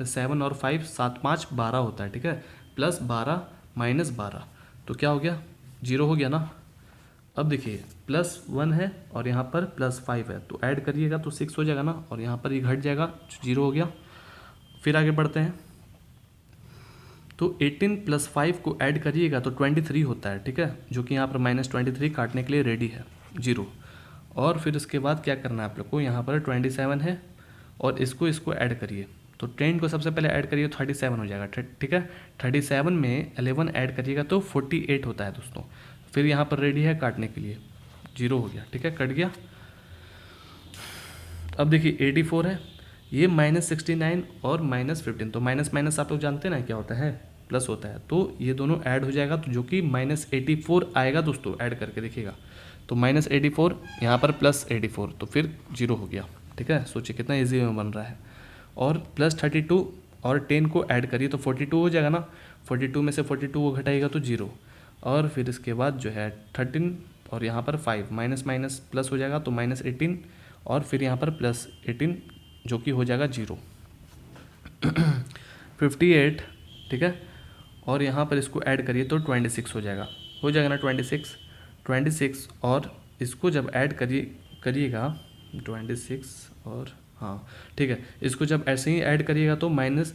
7 और 5 7 5 12 होता है, ठीक है, +12 -12, तो क्या हो गया, 0 हो गया ना। अब देखिए +1 है और यहाँ पर +5 है, तो ऐड करिएगा तो 6 हो जाएगा ना, और यहाँ पर ये घट जाएगा, 0 हो गया। फिर आगे बढ़ते हैं, तो 18 + 5 को ऐड करिएगा तो 23 होता है, ठीक है, जो कि यहाँ पर -23 काटने के लिए रेडी है, 0। और फिर इसके बाद क्या करना है आप लोग को, यहाँ पर 27 है और इसको ऐड करिए, तो 10 को सबसे पहले ऐड करिए, 37 हो जाएगा, ठीक है। 37 में 11 ऐड करिएगा तो 48 होता है दोस्तों। फिर यहाँ पर रेडी है काटने के लिए, 0 हो गया, ठीक है, कट गया। अब देखिए 84 है, ये -69 और -15, तो माइनस माइनस आप लोग जानते हैं ना क्या होता है, प्लस होता है, तो ये दोनों ऐड हो जाएगा, तो जो कि -84 आएगा दोस्तों, ऐड करके देखिएगा, तो -84 यहाँ पर +84, तो फिर 0 हो गया। ठीक है, सोचिए कितना ईजी में बन रहा है। और +32 और 10 को ऐड करिए तो 42 हो जाएगा ना, 42 में से 42 को घटाइएगा तो 0, और फिर इसके बाद जो है 13 और यहाँ पर 5, माइनस माइनस प्लस हो जाएगा तो -18, और फिर यहाँ पर +18 जो कि हो जाएगा 0। 58, ठीक है, और यहाँ पर इसको ऐड करिए तो 26 हो जाएगा ना, 26, और इसको जब ऐड करिएगा 26, और हाँ ठीक है, इसको जब ऐसे ही ऐड करिएगा तो माइनस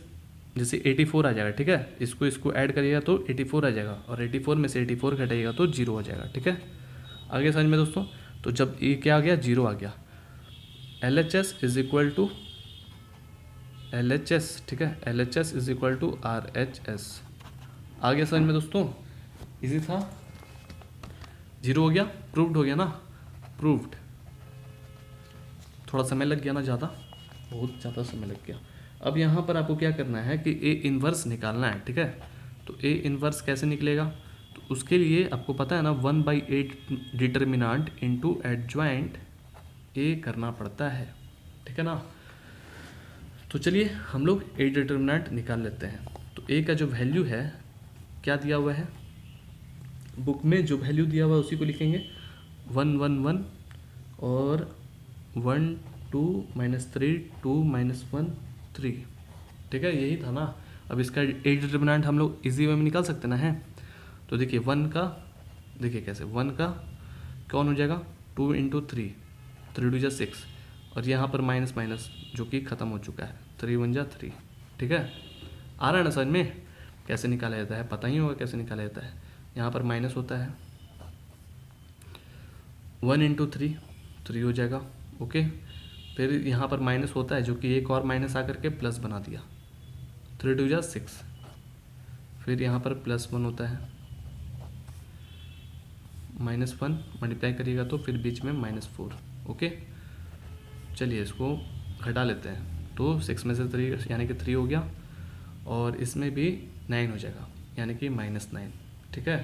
जैसे 84 आ जाएगा। ठीक है, इसको ऐड करिएगा तो 84 आ जाएगा, और 84 में से 84 घटाइएगा तो 0 हो जाएगा। ठीक है, आगे समझ में दोस्तों, तो जब ये क्या आ गया, 0 आ गया, LHS is equal to LHS, ठीक है, LHS is equal to RHS। आ गया समझ में दोस्तों, इजी था, 0 हो गया, प्रूव्ड हो गया ना, प्रूव्ड। थोड़ा समय लग गया ना, ज़्यादा, बहुत ज़्यादा समय लग गया। अब यहाँ पर आपको क्या करना है कि A इन्वर्स निकालना है। ठीक है, तो A इन्वर्स कैसे निकलेगा, तो उसके लिए आपको पता है ना, 1/8 डिटर्मिनांट इंटू एडजॉइंट A करना पड़ता है। ठीक है ना, तो चलिए हम लोग A डिटर्मिनांट निकाल लेते हैं। तो A का जो वैल्यू है, क्या दिया हुआ है बुक में, जो वैल्यू दिया हुआ है उसी को लिखेंगे, 1 1 1 और 1 2 -3 2 -1 3। ठीक है, यही था ना। अब इसका A डिटर्मिनेंट हम लोग इजी वे में निकाल सकते ना है। तो देखिए 1 का, देखिए कैसे, 1 का कौन हो जाएगा, 2 × 3, 3 2 6, और यहाँ पर माइनस माइनस जो कि ख़त्म हो चुका है, 3 1 3। ठीक है, आ रहा है ना समझ में कैसे निकाला जाता है, पता ही होगा कैसे निकाला जाता है। यहाँ पर माइनस होता है, 1 × 3, 3 हो जाएगा। ओके, फिर यहाँ पर माइनस होता है, जो कि एक और माइनस आकर के प्लस बना दिया, 3 2 6, फिर यहाँ पर +1 होता है, -1 मल्टीप्लाई करिएगा तो फिर बीच में -4। ओके, चलिए इसको घटा लेते हैं, तो 6 में से 3 यानी कि 3 हो गया, और इसमें भी 9 हो जाएगा यानी कि -9। ठीक है,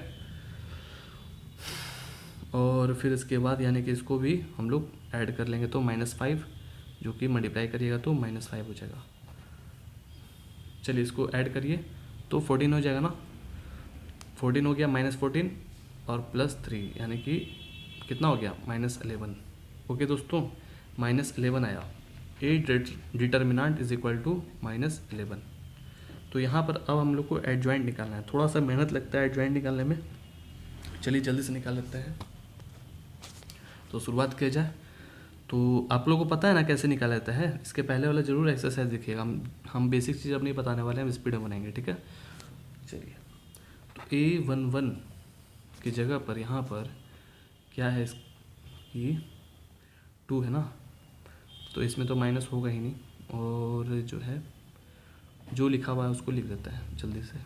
और फिर इसके बाद यानी कि इसको भी हम लोग ऐड कर लेंगे तो -5, जो कि मल्टीप्लाई करिएगा तो -5 हो जाएगा। चलिए इसको ऐड करिए तो 14 हो जाएगा ना, 14 हो गया, -14 और +3 यानी कि कितना हो गया, -11। ओके दोस्तों, -11 आया। A determinant is equal to -11। तो यहाँ पर अब हम लोग को एडजॉइंट निकालना है, थोड़ा सा मेहनत लगता है एडजॉइंट निकालने में। चलिए जल्दी से निकाल लेते हैं, तो शुरुआत किया जाए। तो आप लोगों को पता है ना कैसे निकाला जाता है, इसके पहले वाला जरूर एक्सरसाइज देखिएगा, हम बेसिक चीज़ अब नहीं बताने वाले हैं, हम स्पीड में बनाएंगे। ठीक है, चलिए, तो A11 की जगह पर यहाँ पर क्या है, इसकी 2 है ना, तो इसमें तो माइनस होगा ही नहीं, और जो है जो लिखा हुआ है उसको लिख देते हैं जल्दी से,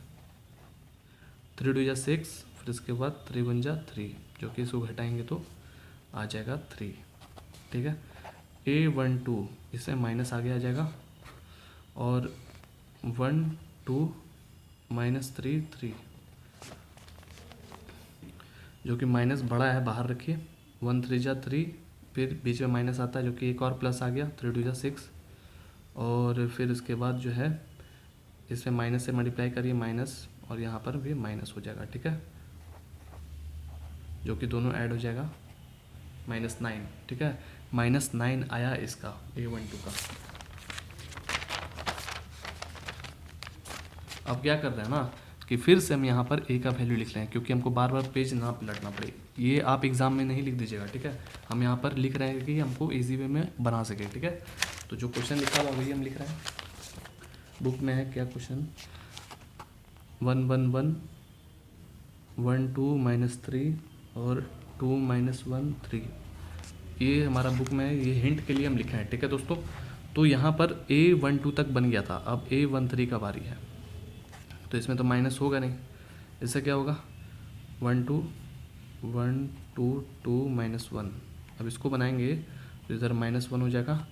3 2 6, फिर इसके बाद 3 1 3, जो कि इसको घटाएंगे तो आ जाएगा 3। ठीक है, A12 इससे माइनस आगे आ जाएगा, और 1 2 -3 3, जो कि माइनस बड़ा है बाहर रखिए, 1 3 3, फिर बीच में माइनस आता है जो कि एक और प्लस आ गया, 3 2 6, और फिर उसके बाद जो है इसमें माइनस से मल्टीप्लाई करिए माइनस, और यहाँ पर भी माइनस हो जाएगा। ठीक है, जो कि दोनों ऐड हो जाएगा, -9। ठीक है, -9 आया इसका A12 का। अब क्या कर रहे हैं ना कि फिर से हम यहाँ पर A का वैल्यू लिख रहे हैं, क्योंकि हमको बार बार पेज ना पलटना पड़े। ये आप एग्जाम में नहीं लिख दीजिएगा। ठीक है, हम यहाँ पर लिख रहे हैं कि हमको इजी वे में बना सके। ठीक है, तो जो क्वेश्चन लिखा हुआ वही हम लिख रहे हैं, बुक में है क्या क्वेश्चन, 1 1 1 1 2 -3 और 2 -1 3, ये हमारा बुक में है, ये हिंट के लिए हम लिखे हैं। ठीक है दोस्तों, तो यहाँ पर A12 तक बन गया था, अब A13 का बारी है, तो इसमें तो माइनस होगा नहीं, इससे क्या होगा, 1 2 1 2 2 -1। अब इसको बनाएंगे तो इधर -1 हो जाएगा,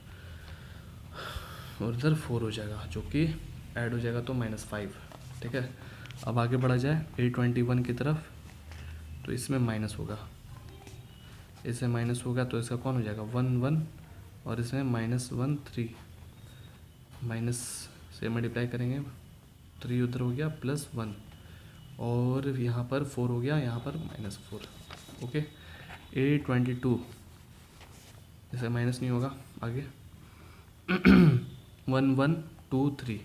और इधर 4 हो जाएगा, जो कि ऐड हो जाएगा तो -5। ठीक है, अब आगे बढ़ा जाए A21 की तरफ, तो इसमें माइनस होगा, इसमें माइनस होगा तो इसका कौन हो जाएगा 1 1, और इसमें -1 3, माइनस से मल्टीप्लाई करेंगे, 3 उधर हो गया +1, और यहाँ पर 4 हो गया, यहाँ पर -4। ओके, A22, इससे माइनस नहीं होगा, आगे 1 1 2 3,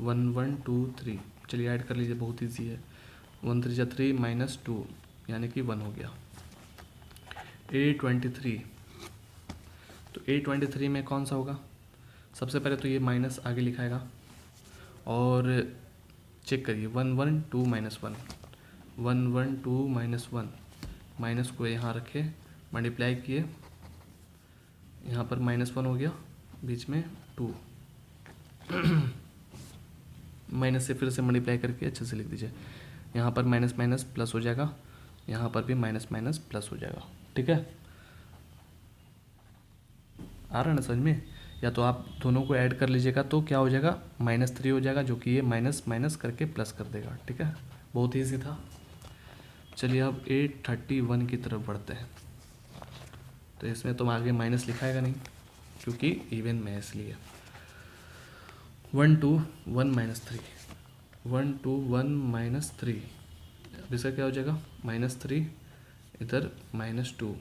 1 1 2 3, चलिए ऐड कर लीजिए, बहुत ईजी है। 1 3 3 -2, यानी कि 1 हो गया। A23, तो A23 में कौन सा होगा, सबसे पहले तो ये माइनस आगे लिखाएगा, और चेक करिए 1 1 2 -1, 1 1 2 -1, माइनस को यहाँ रखे, मल्टीप्लाई किए, यहाँ पर -1 हो गया, बीच में 2, माइनस से फिर से मल्टीप्लाई करके अच्छे से लिख दीजिए, यहाँ पर माइनस माइनस प्लस हो जाएगा, यहाँ पर भी माइनस माइनस प्लस हो जाएगा। ठीक है, आ रहा है ना समझ में? या तो आप दोनों को ऐड कर लीजिएगा तो क्या हो जाएगा, -3 हो जाएगा, जो कि ये माइनस माइनस करके प्लस कर देगा। ठीक है, बहुत ईजी था। चलिए अब A31 की तरफ बढ़ते हैं, तो इसमें तो आगे माइनस लिखाएगा नहीं क्योंकि इवन में है, इसलिए 1 2 1 -3, 1 2 1 -3, अब इसका क्या हो जाएगा -3, इधर -2,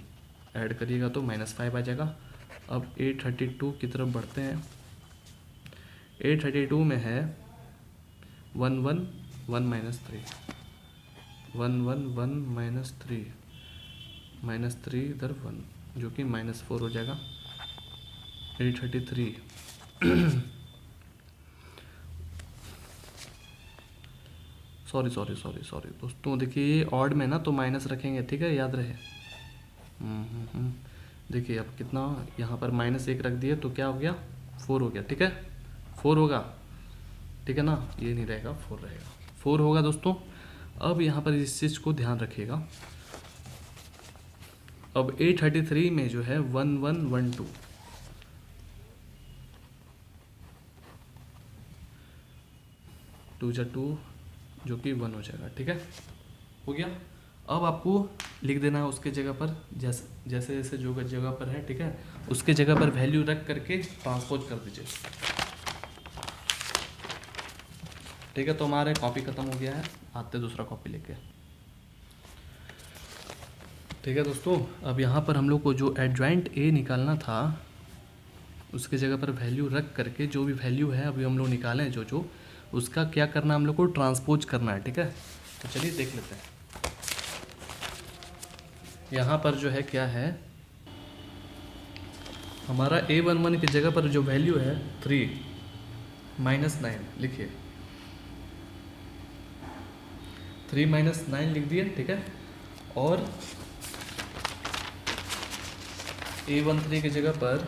ऐड करिएगा तो -5 आ जाएगा। अब A32 की तरफ बढ़ते हैं, A32 में है 1 1 1 -3, 1 1 1 -3, -3 इधर 1, जो कि -4 हो जाएगा। A33 सॉरी दोस्तों, देखिए ये ऑड में ना तो माइनस रखेंगे, ठीक है, याद रहे। देखिए अब कितना, यहाँ पर -1 रख दिए तो क्या हो गया 4 हो गया। ठीक है, 4 होगा, ठीक है ना, ये नहीं रहेगा 4 रहेगा, 4 होगा दोस्तों। अब यहाँ पर इस चीज़ को ध्यान रखिएगा। अब A33 में जो है 1 1 1 2, 2 जा 2, जो कि 1 हो जाएगा। ठीक है, हो गया। अब आपको लिख देना है उसके जगह पर, जैसे जैसे जो जगह पर है, ठीक है, उसके जगह पर वैल्यू रख करके ट्रांसपोज कर दीजिए। ठीक है, तो हमारे कॉपी ख़त्म हो गया है, आते दूसरा कॉपी लेके। ठीक है दोस्तों, अब यहाँ पर हम लोग को जो एडजॉइंट ए निकालना था, उसके जगह पर वैल्यू रख करके जो भी वैल्यू है अभी हम लोग निकालें, जो उसका क्या करना है, हम लोग को ट्रांसपोज करना है। ठीक है, तो चलिए देख लेते हैं। यहाँ पर जो है क्या है, हमारा A11 की जगह पर जो वैल्यू है 3 -9 लिखिए, 3 -9 लिख दिए। ठीक है, और A13 की जगह पर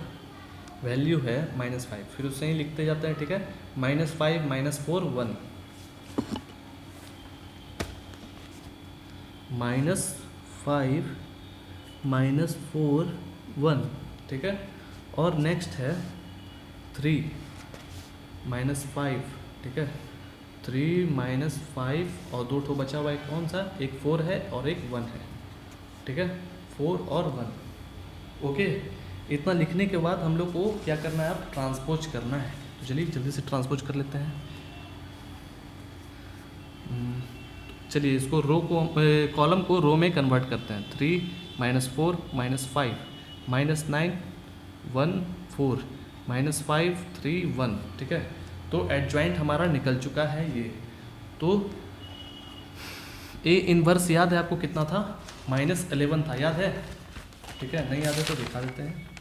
वैल्यू है -5, फिर उससे ही लिखते जाते हैं। ठीक है, -5 -4 1, -5 -4 1। ठीक है, और नेक्स्ट है 3 -5। ठीक है, 3 -5 और 2 ठो बचा हुआ है, कौन सा, एक 4 है और एक 1 है। ठीक है, 4 और 1। ओके, इतना लिखने के बाद हम लोग को क्या करना है, अब ट्रांसपोज करना है। तो चलिए जल्दी से ट्रांसपोज कर लेते हैं। चलिए इसको रो को, कॉलम को रो में कन्वर्ट करते हैं। 3 -4 -5 -9 1 4 -5 3 1। ठीक है, तो एडजॉइंट हमारा निकल चुका है ये। तो ए इनवर्स याद है आपको कितना था, -11 था, याद है? ठीक है, नहीं याद है तो दिखा देते हैं।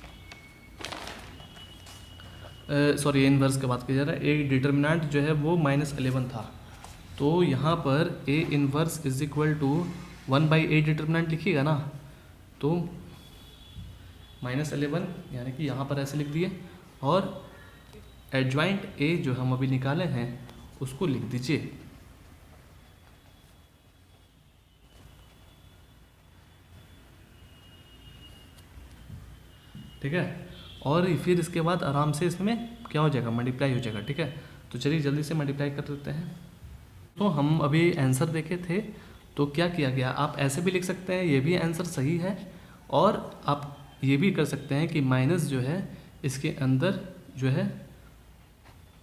सॉरी, ए इनवर्स की बात की जा रहा है, ए डिटर्मिनेंट जो है वो -11 था। तो यहाँ पर A inverse is equal to 1/a determinant लिखिएगा ना, तो -11, यानी कि यहाँ पर ऐसे लिख दिए, और एडजॉइंट ए जो हम अभी निकाले हैं उसको लिख दीजिए। ठीक है, और फिर इसके बाद आराम से इसमें क्या हो जाएगा, मल्टीप्लाई हो जाएगा। ठीक है, तो चलिए जल्दी से मल्टीप्लाई कर देते हैं। तो हम अभी आंसर देखे थे, तो क्या किया गया, आप ऐसे भी लिख सकते हैं, ये भी आंसर सही है, और आप ये भी कर सकते हैं कि माइनस जो है इसके अंदर जो है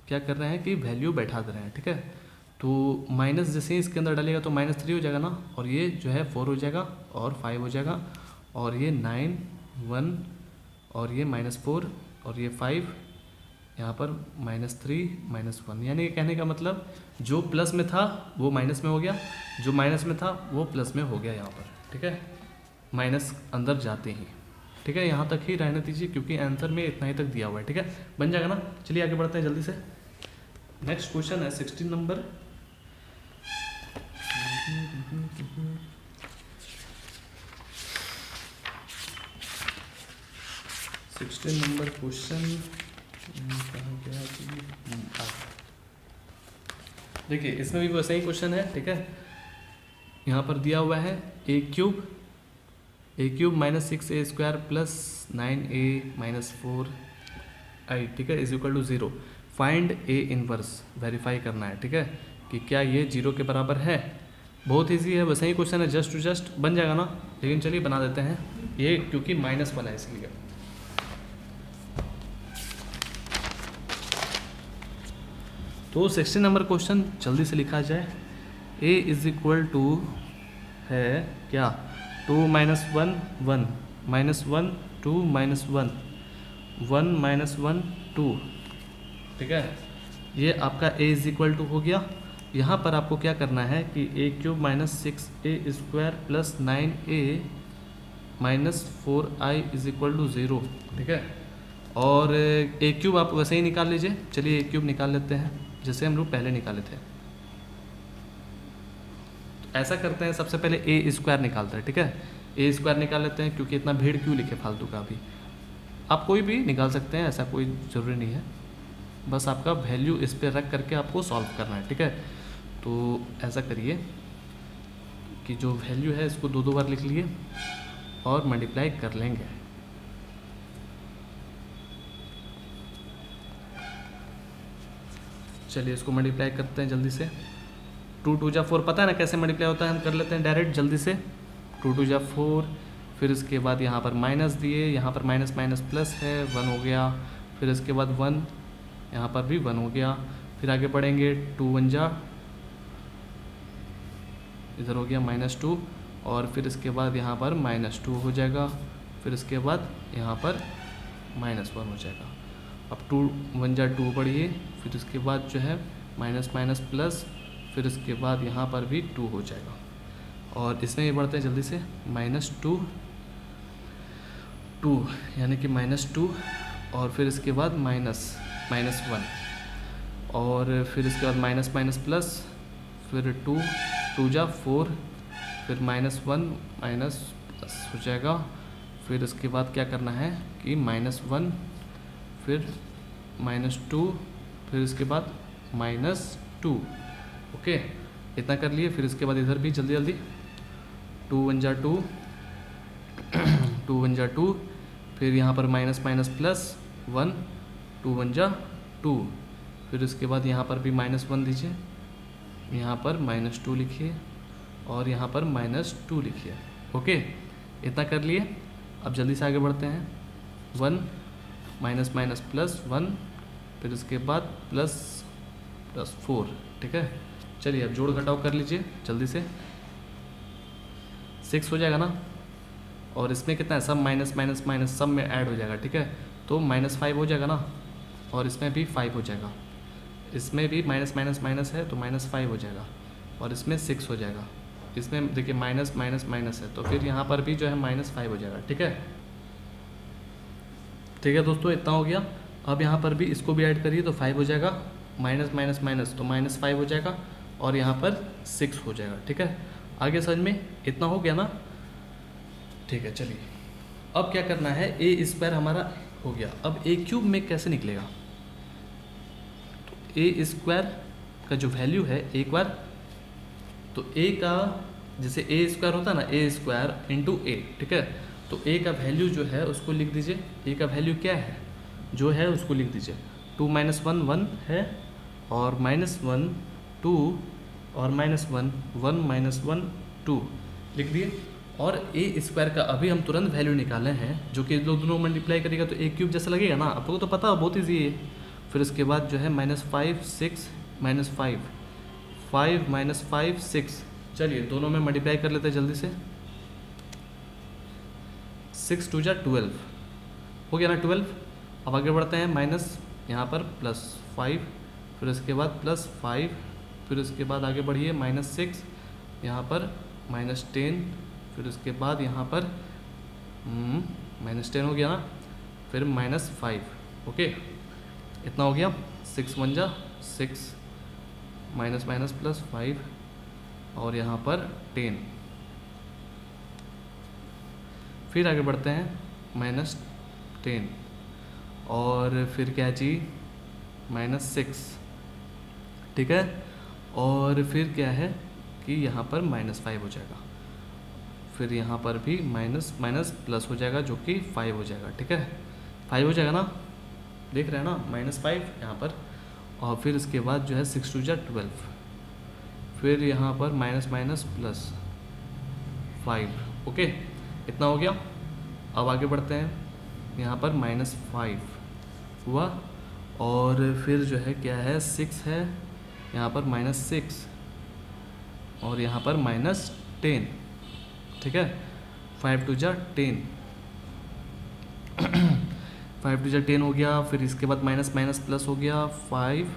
क्या कर रहे हैं कि वैल्यू बैठा दे रहे हैं। ठीक है, तो माइनस जैसे ही इसके अंदर डालेगा तो -3 हो जाएगा ना, और ये जो है 4 हो जाएगा और 5 हो जाएगा, और ये 9 1 और ये -4 और ये 5, यहाँ पर -3 -1, यानी कि कहने का मतलब जो प्लस में था वो माइनस में हो गया, जो माइनस में था वो प्लस में हो गया यहाँ पर। ठीक है, माइनस अंदर जाते ही। ठीक है, यहाँ तक ही रहने दीजिए क्योंकि आंसर में इतना ही तक दिया हुआ है। ठीक है, बन जाएगा ना। चलिए आगे बढ़ते हैं जल्दी से। नेक्स्ट क्वेश्चन है 16 नंबर। क्वेश्चन कहाँ गया? देखिए इसमें भी वैसा ही क्वेश्चन है। ठीक है, यहाँ पर दिया हुआ है a cube -6a² plus 9a -4i, ठीक है, is equal to 0। Find a inverse, verify करना है। ठीक है, कि क्या ये 0 के बराबर है। बहुत ईजी है, वैसा ही क्वेश्चन है, जस्ट टू जस्ट बन जाएगा ना। लेकिन चलिए बना देते हैं, ये क्योंकि -1 है इसलिए। तो 16 नंबर क्वेश्चन जल्दी से लिखा जाए। a इज इक्वल टू है क्या, 2 - 1 1 -1 2 -1 1 -1 2। ठीक है, ये आपका a इज इक्वल टू हो गया। यहाँ पर आपको क्या करना है कि a³ -6a² plus 9a -4i is equal to 0। ठीक है, और a³ आप वैसे ही निकाल लीजिए। चलिए a³ निकाल लेते हैं जैसे हम लोग पहले निकाले थे। तो ऐसा करते हैं, सबसे पहले a² निकालते हैं। ठीक है, a² निकाल लेते हैं, क्योंकि इतना भीड़ क्यों लिखे फालतू का। भी आप कोई भी निकाल सकते हैं, ऐसा कोई ज़रूरी नहीं है, बस आपका वैल्यू इस पर रख करके आपको सॉल्व करना है। ठीक है, तो ऐसा करिए कि जो वैल्यू है इसको 2 बार लिख लिए और मल्टीप्लाई कर लेंगे। चलिए इसको मल्टीप्लाई करते हैं जल्दी से। 2 2 जा 4, पता है ना कैसे मल्टीप्लाई होता है, हम कर लेते हैं डायरेक्ट जल्दी से। 2 2 जा 4, फिर इसके बाद यहाँ पर माइनस दिए, यहाँ पर माइनस माइनस प्लस है, 1 हो गया। फिर इसके बाद 1, यहाँ पर भी 1 हो गया। फिर आगे बढ़ेंगे, 2 1 जा, इधर हो गया -2, और फिर इसके बाद यहाँ पर -2 हो जाएगा। फिर इसके बाद यहाँ पर -1 हो जाएगा। अब 2 1 जा 2 बढ़िए, फिर इसके बाद जो है माइनस माइनस प्लस, फिर इसके बाद यहाँ पर भी 2 हो जाएगा। और इसमें ये बढ़ते हैं जल्दी से, -2 2 यानी कि -2, और फिर इसके बाद -1, और फिर इसके बाद माइनस माइनस प्लस, फिर 2 2 जा 4, फिर -1 माइनस प्लस हो जाएगा। फिर इसके बाद क्या करना है कि -1, फिर -2, फिर इसके बाद -2। ओके, इतना कर लिए। फिर इसके बाद इधर भी जल्दी जल्दी, 2 1 जा 2 2 1 जा 2, फिर यहाँ पर माइनस माइनस प्लस 1, 2 1 जा 2, फिर इसके बाद यहाँ पर भी -1 दीजिए, यहाँ पर -2 लिखिए, और यहाँ पर -2 लिखिए। ओके, इतना कर लिए। अब जल्दी से आगे बढ़ते हैं। 1 माइनस माइनस प्लस 1, फिर इसके बाद प्लस 4। ठीक है, चलिए अब जोड़ घटाव कर लीजिए जल्दी से। 6 हो जाएगा ना, और इसमें कितना है, सब माइनस माइनस माइनस सब में ऐड हो जाएगा। ठीक है, तो -5 हो जाएगा ना, और इसमें भी 5 हो जाएगा। इसमें भी माइनस माइनस माइनस है तो -5 हो जाएगा, और इसमें 6 हो जाएगा। इसमें देखिए माइनस माइनस माइनस है, तो फिर यहाँ पर भी जो है -5 हो जाएगा। ठीक है, ठीक है दोस्तों, इतना हो गया। अब यहाँ पर भी इसको भी ऐड करिए तो 5 हो जाएगा, माइनस माइनस माइनस तो -5 हो जाएगा, और यहाँ पर 6 हो जाएगा। ठीक है, आगे समझ में इतना हो गया ना। ठीक है, चलिए अब क्या करना है, a² हमारा हो गया। अब a³ में कैसे निकलेगा, तो a² का जो वैल्यू है एक बार, तो a का जैसे a² होता है ना, a² × a। ठीक है, तो a का वैल्यू जो है उसको लिख दीजिए। a का वैल्यू क्या है, जो है उसको लिख दीजिए। 2 माइनस 1 1 है, और माइनस 1 2, और माइनस 1 1 माइनस 1 2 लिख दिए। और ए स्क्वायर का अभी हम तुरंत वैल्यू निकाले हैं, जो कि दोनों मल्टीप्लाई करेगा तो ए क्यूब जैसा लगेगा ना, आपको तो पता है, बहुत ईजी है। फिर उसके बाद जो है -5 6 -5 5 -5 6, चलिए दोनों में मल्टीप्लाई कर लेते हैं जल्दी से। 6 2 जा 12 हो गया ना 12। अब आगे बढ़ते हैं, माइनस यहाँ पर +5, फिर उसके बाद +5, फिर उसके बाद आगे बढ़िए -6, यहाँ पर -10, फिर उसके बाद यहाँ पर -10 हो गया ना, फिर -5। ओके, इतना हो गया। 6 1 जा 6, माइनस माइनस +5, और यहाँ पर 10। फिर आगे बढ़ते हैं, -10, और फिर क्या जी -6, ठीक है। और फिर क्या है कि यहाँ पर -5 हो जाएगा, फिर यहाँ पर भी माइनस माइनस प्लस हो जाएगा, जो कि 5 हो जाएगा, ठीक है। 5 हो जाएगा ना, देख रहे हैं ना, -5 यहाँ पर। और फिर इसके बाद जो है 6 2 जा 12, फिर यहाँ पर माइनस माइनस +5। ओके, इतना हो गया। अब आगे बढ़ते हैं, यहाँ पर -5 हुआ, और फिर जो है क्या है 6 है, यहाँ पर -6, और यहाँ पर -10, ठीक है। 5 2 जा 10, 5 2 जा 10 हो गया। फिर इसके बाद माइनस माइनस प्लस हो गया 5,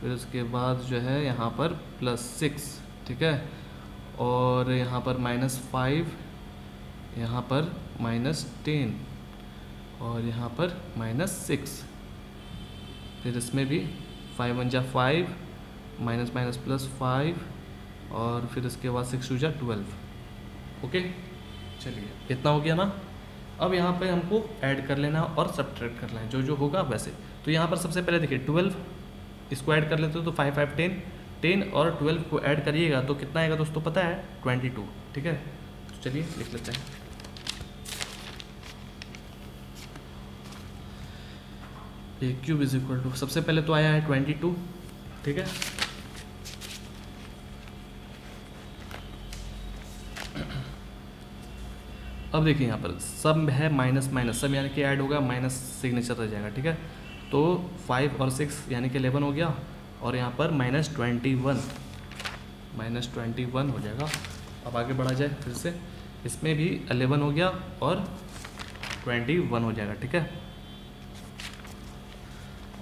फिर उसके बाद जो है यहाँ पर +6, ठीक है। और यहाँ पर -5, यहाँ पर -10, और यहाँ पर -6, फिर इसमें भी 5 1 जा 5, माइनस माइनस +5, और फिर इसके बाद 6 2 जा 12। ओके, चलिए इतना हो गया ना। अब यहाँ पे हमको ऐड कर लेना और सब्ट्रैक्ट करना है, जो जो होगा वैसे। तो यहाँ पर सबसे पहले देखिए 12 इसको ऐड कर लेते हो तो 5 5 10, 10 और 12 को ऐड करिएगा तो कितना आएगा दोस्तों पता है, 22, ठीक है। तो चलिए लिख लेते हैं। ए क्यूब इज इक्वल टू, सबसे पहले तो आया है 22, ठीक है। अब देखिए यहाँ पर सब है माइनस माइनस, सब यानी कि ऐड होगा, माइनस सिग्नेचर रह जाएगा, ठीक है। तो 5 और 6 यानी कि 11 हो गया, और यहाँ पर -21 हो जाएगा। अब आगे बढ़ा जाए फिर से, इसमें भी 11 हो गया और 21 हो जाएगा, ठीक है।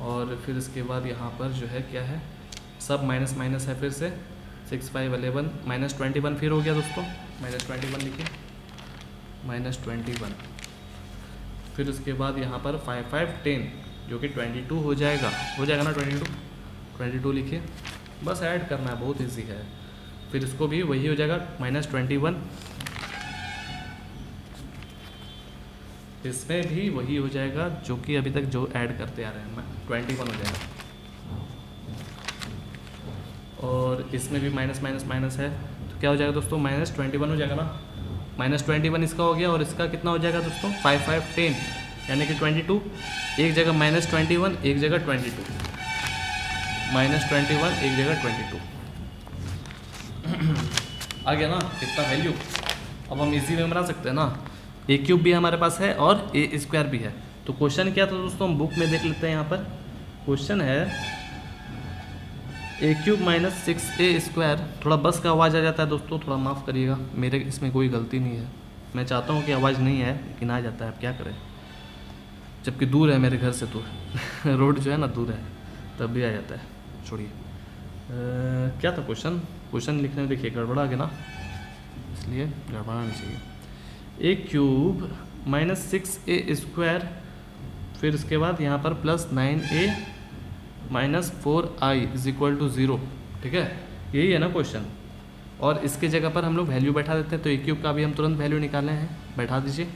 और फिर इसके बाद यहाँ पर जो है क्या है, सब माइनस माइनस है, फिर से 6 5 11, -21 फिर हो गया दोस्तों, -21 लिखिए, -21। फिर उसके बाद यहाँ पर 5 5 10, जो कि 22 हो जाएगा ना, 22 लिखिए। बस ऐड करना है, बहुत इजी है। फिर इसको भी वही हो जाएगा, -21, इसमें भी वही हो जाएगा जो कि अभी तक जो ऐड करते आ रहे हैं, 21 हो जाएगा। और इसमें भी माइनस माइनस माइनस है, तो क्या हो जाएगा दोस्तों, -21 हो जाएगा ना। -21 इसका हो गया, और इसका कितना हो जाएगा दोस्तों, 5 5 10, यानी कि 22। एक जगह -21, एक जगह 22, -21 एक जगह 22 आ गया ना इतना वैल्यू। अब हम इजी में बना सकते हैं ना, ए क्यूब भी हमारे पास है और ए स्क्वायर भी है। तो क्वेश्चन क्या था दोस्तों, हम बुक में देख लेते हैं। यहाँ पर क्वेश्चन है ए क्यूब -6a²। थोड़ा बस का आवाज़ आ जाता है दोस्तों, थोड़ा माफ़ करिएगा, मेरे इसमें कोई गलती नहीं है। मैं चाहता हूँ कि आवाज़ नहीं आए, लेकिन आ जाता है, अब क्या करें, जबकि दूर है मेरे घर से, तो रोड जो है ना दूर है, तब भी आ जाता है। छोड़िए, क्या था क्वेश्चन लिखने में देखिए गड़बड़ा गया ना, इसलिए गड़बड़ाना नहीं चाहिए। ए क्यूब -6a², फिर उसके बाद यहाँ पर +9a -4i = 0, ठीक है। यही है ना क्वेश्चन। और इसके जगह पर हम लोग वैल्यू बैठा देते हैं, तो ए क्यूब का भी हम तुरंत वैल्यू निकाले हैं, बैठा दीजिए।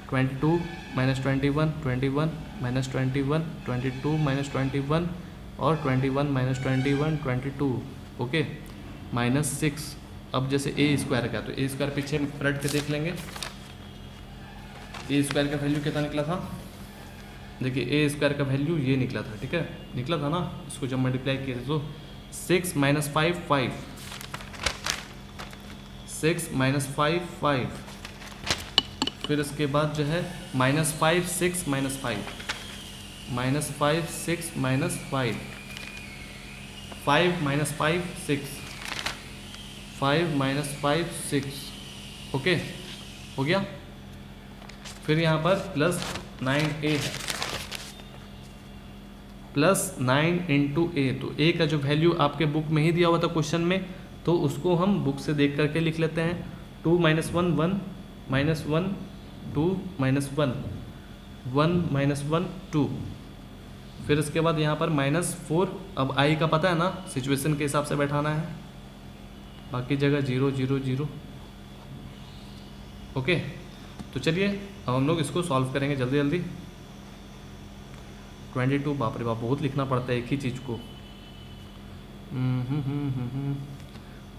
22 -21 21 -21 22 -21 और 21 -21 22, ओके। -6, अब जैसे ए स्क्वायर का, तो ए स्क्वायर पीछे पलट के देख लेंगे। ए स्क्वायर का वैल्यू कितना निकला था, देखिए ए स्क्वायर का वैल्यू ये निकला था, ठीक है, निकला था ना, इसको जब मल्टीप्लाई किए थे तो 6 माइनस 5 5, 6 माइनस 5 5, फिर इसके बाद जो है -5 6 minus 5, -5 6 minus 5, 5 minus 5 6, 5 minus 5 6, okay हो गया। फिर यहाँ पर +9a है, +9 इंटू ए, तो ए का जो वैल्यू आपके बुक में ही दिया हुआ था क्वेश्चन में, तो उसको हम बुक से देख करके लिख लेते हैं। 2 - 1 1, -1 2 -1 1 -1 2, फिर इसके बाद यहाँ पर -4, अब आई का पता है ना, सिचुएशन के हिसाब से बैठाना है, बाकी जगह 0 0 0, ओके। तो चलिए अब हम लोग इसको सॉल्व करेंगे जल्दी जल्दी। 22, बाप रे बाप, बहुत लिखना पड़ता है एक ही चीज़ को।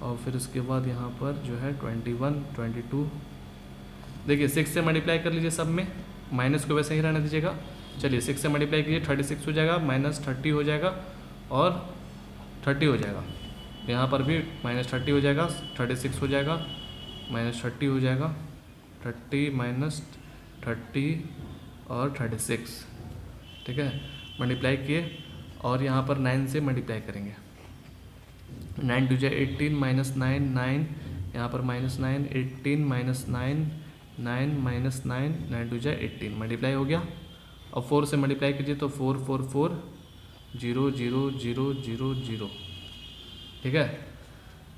और फिर उसके बाद यहाँ पर जो है 21 22, देखिए 6 से मल्टीप्लाई कर लीजिए सब में, माइनस को वैसे ही रहने दीजिएगा। चलिए 6 से मल्टीप्लाई कीजिए, 36 हो जाएगा, -30 हो जाएगा और 30 हो जाएगा। यहाँ पर भी -30 हो जाएगा, 36 हो जाएगा, -30 हो जाएगा, 30 -30 और 36, ठीक है, मल्टीप्लाई किए और यहाँ पर 9 से मल्टीप्लाई करेंगे। 9 2 18 -9 9, यहाँ पर -9 18 -9 9 -9 9 2 18, मल्टीप्लाई हो गया। और 4 से मल्टीप्लाई कीजिए तो 4 4 4 0 0 0 0 0, ठीक है।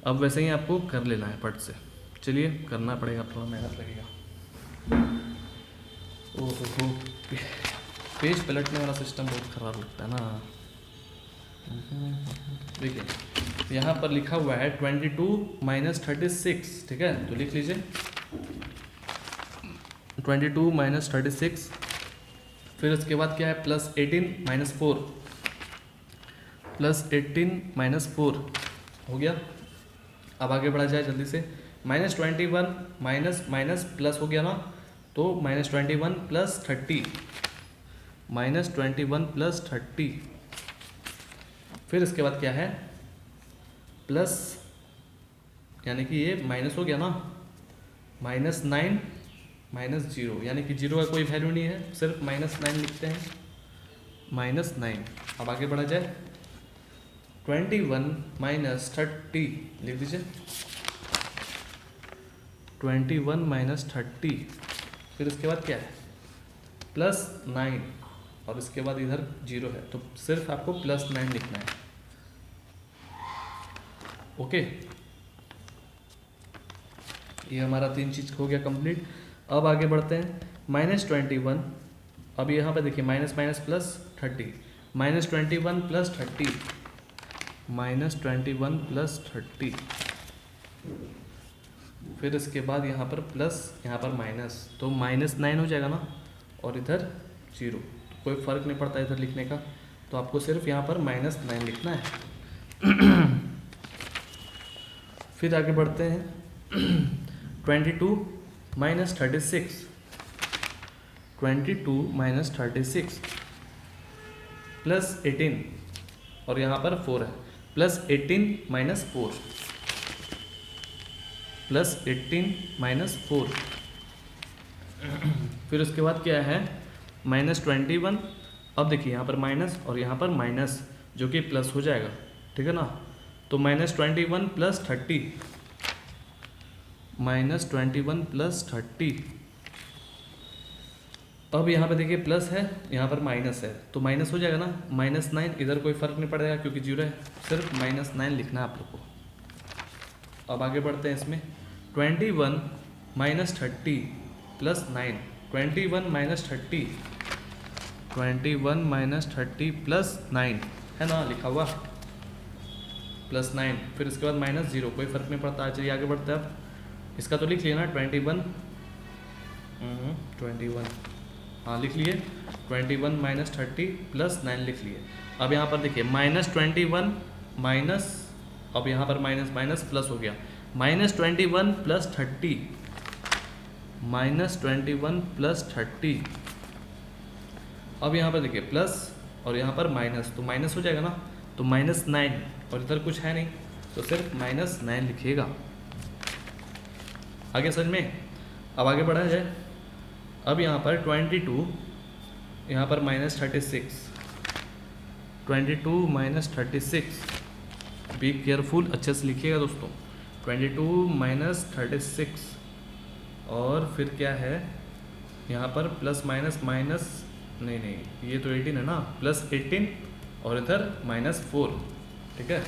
अब वैसे ही आपको कर लेना है पट से, चलिए करना पड़ेगा, थोड़ा मेहनत लगेगा। ओहो, पेज पलटने वाला सिस्टम बहुत ख़राब लगता है ना। देखिए यहाँ पर लिखा हुआ है 22 - 36, ठीक है, तो लिख लीजिए 22 - 36, फिर उसके बाद क्या है +18 - 4, +18 - 4 हो गया। अब आगे बढ़ा जाए जल्दी से, -21 माइनस प्लस हो गया ना, तो -21 + 30, -21 + 30, फिर इसके बाद क्या है प्लस, यानी कि ये माइनस हो गया ना, -9 -0, यानी कि 0 का कोई वैल्यू नहीं है, सिर्फ -9 लिखते हैं, -9। अब आगे बढ़ा जाए 21 - 30 लिख दीजिए, 21 - 30, फिर इसके बाद क्या है +9 और इसके बाद इधर 0 है, तो सिर्फ आपको +9 लिखना है, ओके। ये हमारा 3 चीज़ हो गया कंप्लीट। अब आगे बढ़ते हैं -21, अब यहाँ पे देखिए माइनस माइनस प्लस 30, -21 + 30, -21 + 30, फिर इसके बाद यहाँ पर प्लस, यहाँ पर माइनस, तो -9 हो जाएगा ना, और इधर 0, कोई फ़र्क नहीं पड़ता इधर लिखने का, तो आपको सिर्फ यहाँ पर -9 लिखना है। फिर आगे बढ़ते हैं 22 - 36, 22 - 36 +18, और यहाँ पर 4 है, +18 - 4, +18 - 4, फिर उसके बाद क्या है -21, अब देखिए यहाँ पर माइनस और यहाँ पर माइनस, जो कि प्लस हो जाएगा, ठीक है ना, तो -21 + 30, -21 + 30, अब यहाँ पे देखिए प्लस है, यहाँ पर माइनस है, तो माइनस हो जाएगा ना, -9, इधर कोई फ़र्क नहीं पड़ेगा क्योंकि 0 है, सिर्फ -9 लिखना है आप लोग को। अब आगे बढ़ते हैं इसमें 21 - 30 + 9, 21 - 30, 21 - 30 + 9 है ना लिखा हुआ, +9, फिर इसके बाद -0, कोई फ़र्क नहीं पड़ता। चलिए आगे बढ़ते हैं, अब इसका तो लिख लिया ना 21, हाँ लिख लिए, 21 - 30 + 9 लिख लिए। अब यहाँ पर देखिए -21 माइनस, अब यहाँ पर माइनस माइनस प्लस हो गया, -21 + 30, -21 + 30, अब यहाँ पर देखिए प्लस और यहाँ पर माइनस, तो माइनस हो जाएगा ना, तो -9 और इधर कुछ है नहीं तो सिर्फ -9 लिखिएगा। आगे समझ में? अब आगे बढ़ा जाए। अब यहाँ पर 22, यहाँ पर -36, 22 - 36, बी केयरफुल, अच्छे से लिखिएगा दोस्तों। 22 - 36 और फिर क्या है यहाँ पर प्लस माइनस माइनस, नहीं ये तो 18 है ना, +18 और इधर -4, ठीक है,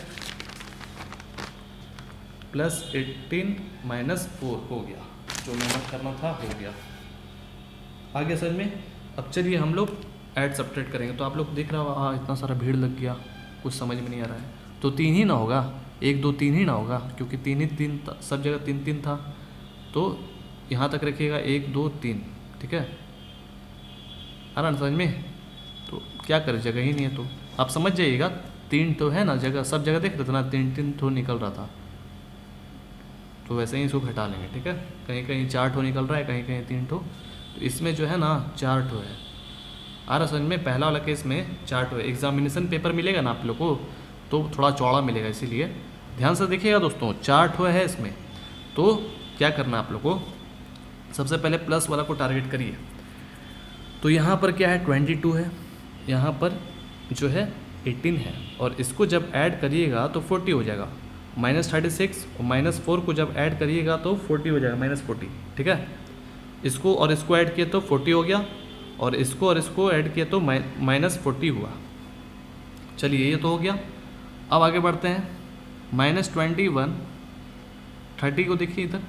+18 - 4 हो गया, जो मेहनत करना था हो गया। आगे समझ में? अब चलिए हम लोग ऐड सब्ट्रैक्ट करेंगे। तो आप लोग देख रहा होगा इतना सारा भीड़ लग गया, कुछ समझ में नहीं आ रहा है। तो 3 ही ना होगा, 1 2 3 ही ना होगा, क्योंकि 3 ही 3 सब जगह 3 3 था। तो यहाँ तक रखिएगा 1 2 3, ठीक है, आ रहा ना समझ में? तो क्या करें, जगह ही नहीं है, तो आप समझ जाइएगा 3 तो है ना जगह, सब जगह देख रहे थे ना 3 3 ठो निकल रहा था, तो वैसे ही इसको घटा लेंगे, ठीक है। कहीं कहीं 4 ठो निकल रहा है, कहीं कहीं 3 ठो, तो इसमें जो है ना 4 ठो है। आ रहा समझ में? पहला वाला केस में 4 ठो है। एग्जामिनेशन पेपर मिलेगा ना आप लोग को तो थोड़ा चौड़ा मिलेगा, इसीलिए ध्यान से देखिएगा दोस्तों, 4 ठो है इसमें। तो क्या करना है आप लोग को, सबसे पहले प्लस वाला को टारगेट करिए। तो यहाँ पर क्या है 22 है, यहाँ पर जो है 18 है, और इसको जब ऐड करिएगा तो 40 हो जाएगा। -36 और -4 को जब ऐड करिएगा तो 40 हो जाएगा, -40, ठीक है। इसको और इसको ऐड किए तो 40 हो गया, और इसको ऐड किए तो -40 हुआ। चलिए ये तो हो गया। अब आगे बढ़ते हैं। -21, 30 को देखिए इधर,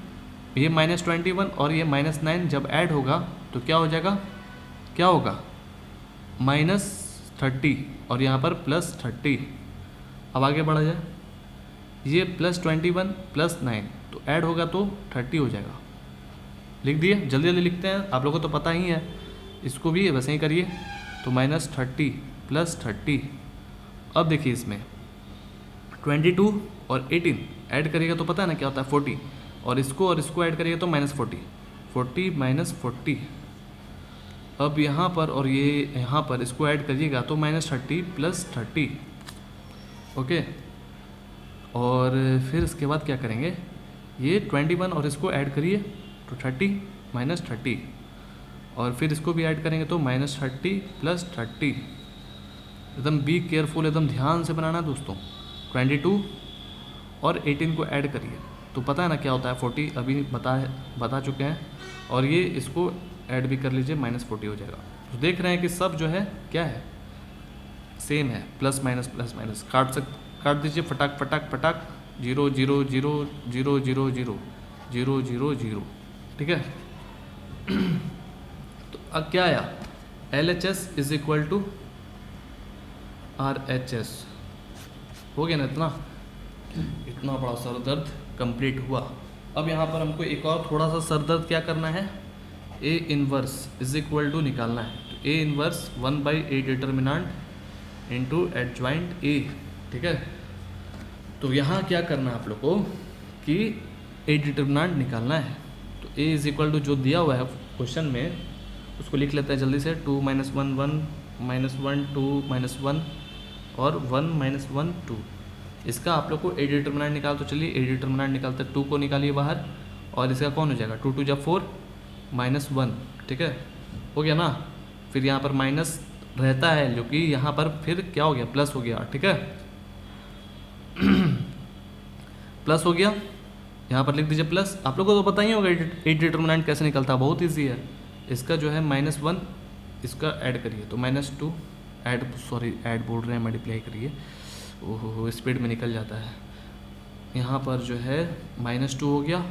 ये -21 और ये -9 जब ऐड होगा तो क्या हो जाएगा, क्या होगा, -30 और यहाँ पर +30। अब आगे बढ़ा जाए, ये +21 +9 तो ऐड होगा तो 30 हो जाएगा। लिख दिए, जल्दी जल्दी लिखते हैं, आप लोगों को तो पता ही है, इसको भी वैसे ही करिए। तो -30 +30। अब देखिए इसमें 22 और 18 ऐड करिएगा तो पता है ना क्या होता है 40, और इसको ऐड करिएगा तो -40, 40 -40। अब यहाँ पर और ये यहाँ पर इसको ऐड करिएगा तो -30 +30, ओके। और फिर इसके बाद क्या करेंगे, ये 21 और इसको ऐड करिए तो 30 -30, और फिर इसको भी ऐड करेंगे तो -30 +30। एकदम बी केयरफुल, एकदम ध्यान से बनाना दोस्तों। 22 और 18 को ऐड करिए तो पता है ना क्या होता है 40, अभी बता चुके हैं, और ये इसको ऐड भी कर लीजिए -40 हो जाएगा। तो देख रहे हैं कि सब जो है क्या है, सेम है, प्लस माइनस काट दीजिए फटाक फटाक फटाक, 0 0 0 0 0 0 0 0 0, ठीक है। तो अब क्या आया, LHS = RHS, हो गया ना, इतना बड़ा सर दर्द कंप्लीट हुआ। अब यहाँ पर हमको एक और थोड़ा सा सर दर्द क्या करना है, A इनवर्स = निकालना है। तो A inverse 1/A determinant into adjoint A, ठीक है। तो यहाँ क्या करना है आप लोग को कि A डिटर्मिनेंट निकालना है। तो A = जो दिया हुआ है क्वेश्चन में उसको लिख लेते हैं जल्दी से, 2 - 1 1 -1 2 -1 और 1 - 1 2। इसका आप लोग को A डिटर्मिनेंट निकाल, तो चलिए A डिटर्मिनेंट निकालते हैं। 2 को निकालिए बाहर, और इसका कौन हो जाएगा, 2 2 = 4 -1, ठीक है, हो गया ना। फिर यहाँ पर माइनस रहता है, जो कि यहाँ पर फिर क्या हो गया, प्लस हो गया, ठीक है। प्लस हो गया, यहाँ पर लिख दीजिए प्लस। आप लोगों को तो पता ही होगा A डिटर्मिनेंट कैसे निकलता है, बहुत ईजी है। इसका जो है -1 इसका ऐड करिए तो -2 ऐड बोल रहे हैं, मल्टीप्लाई करिए, ओहो स्पीड में निकल जाता है। यहाँ पर जो है -2 हो गया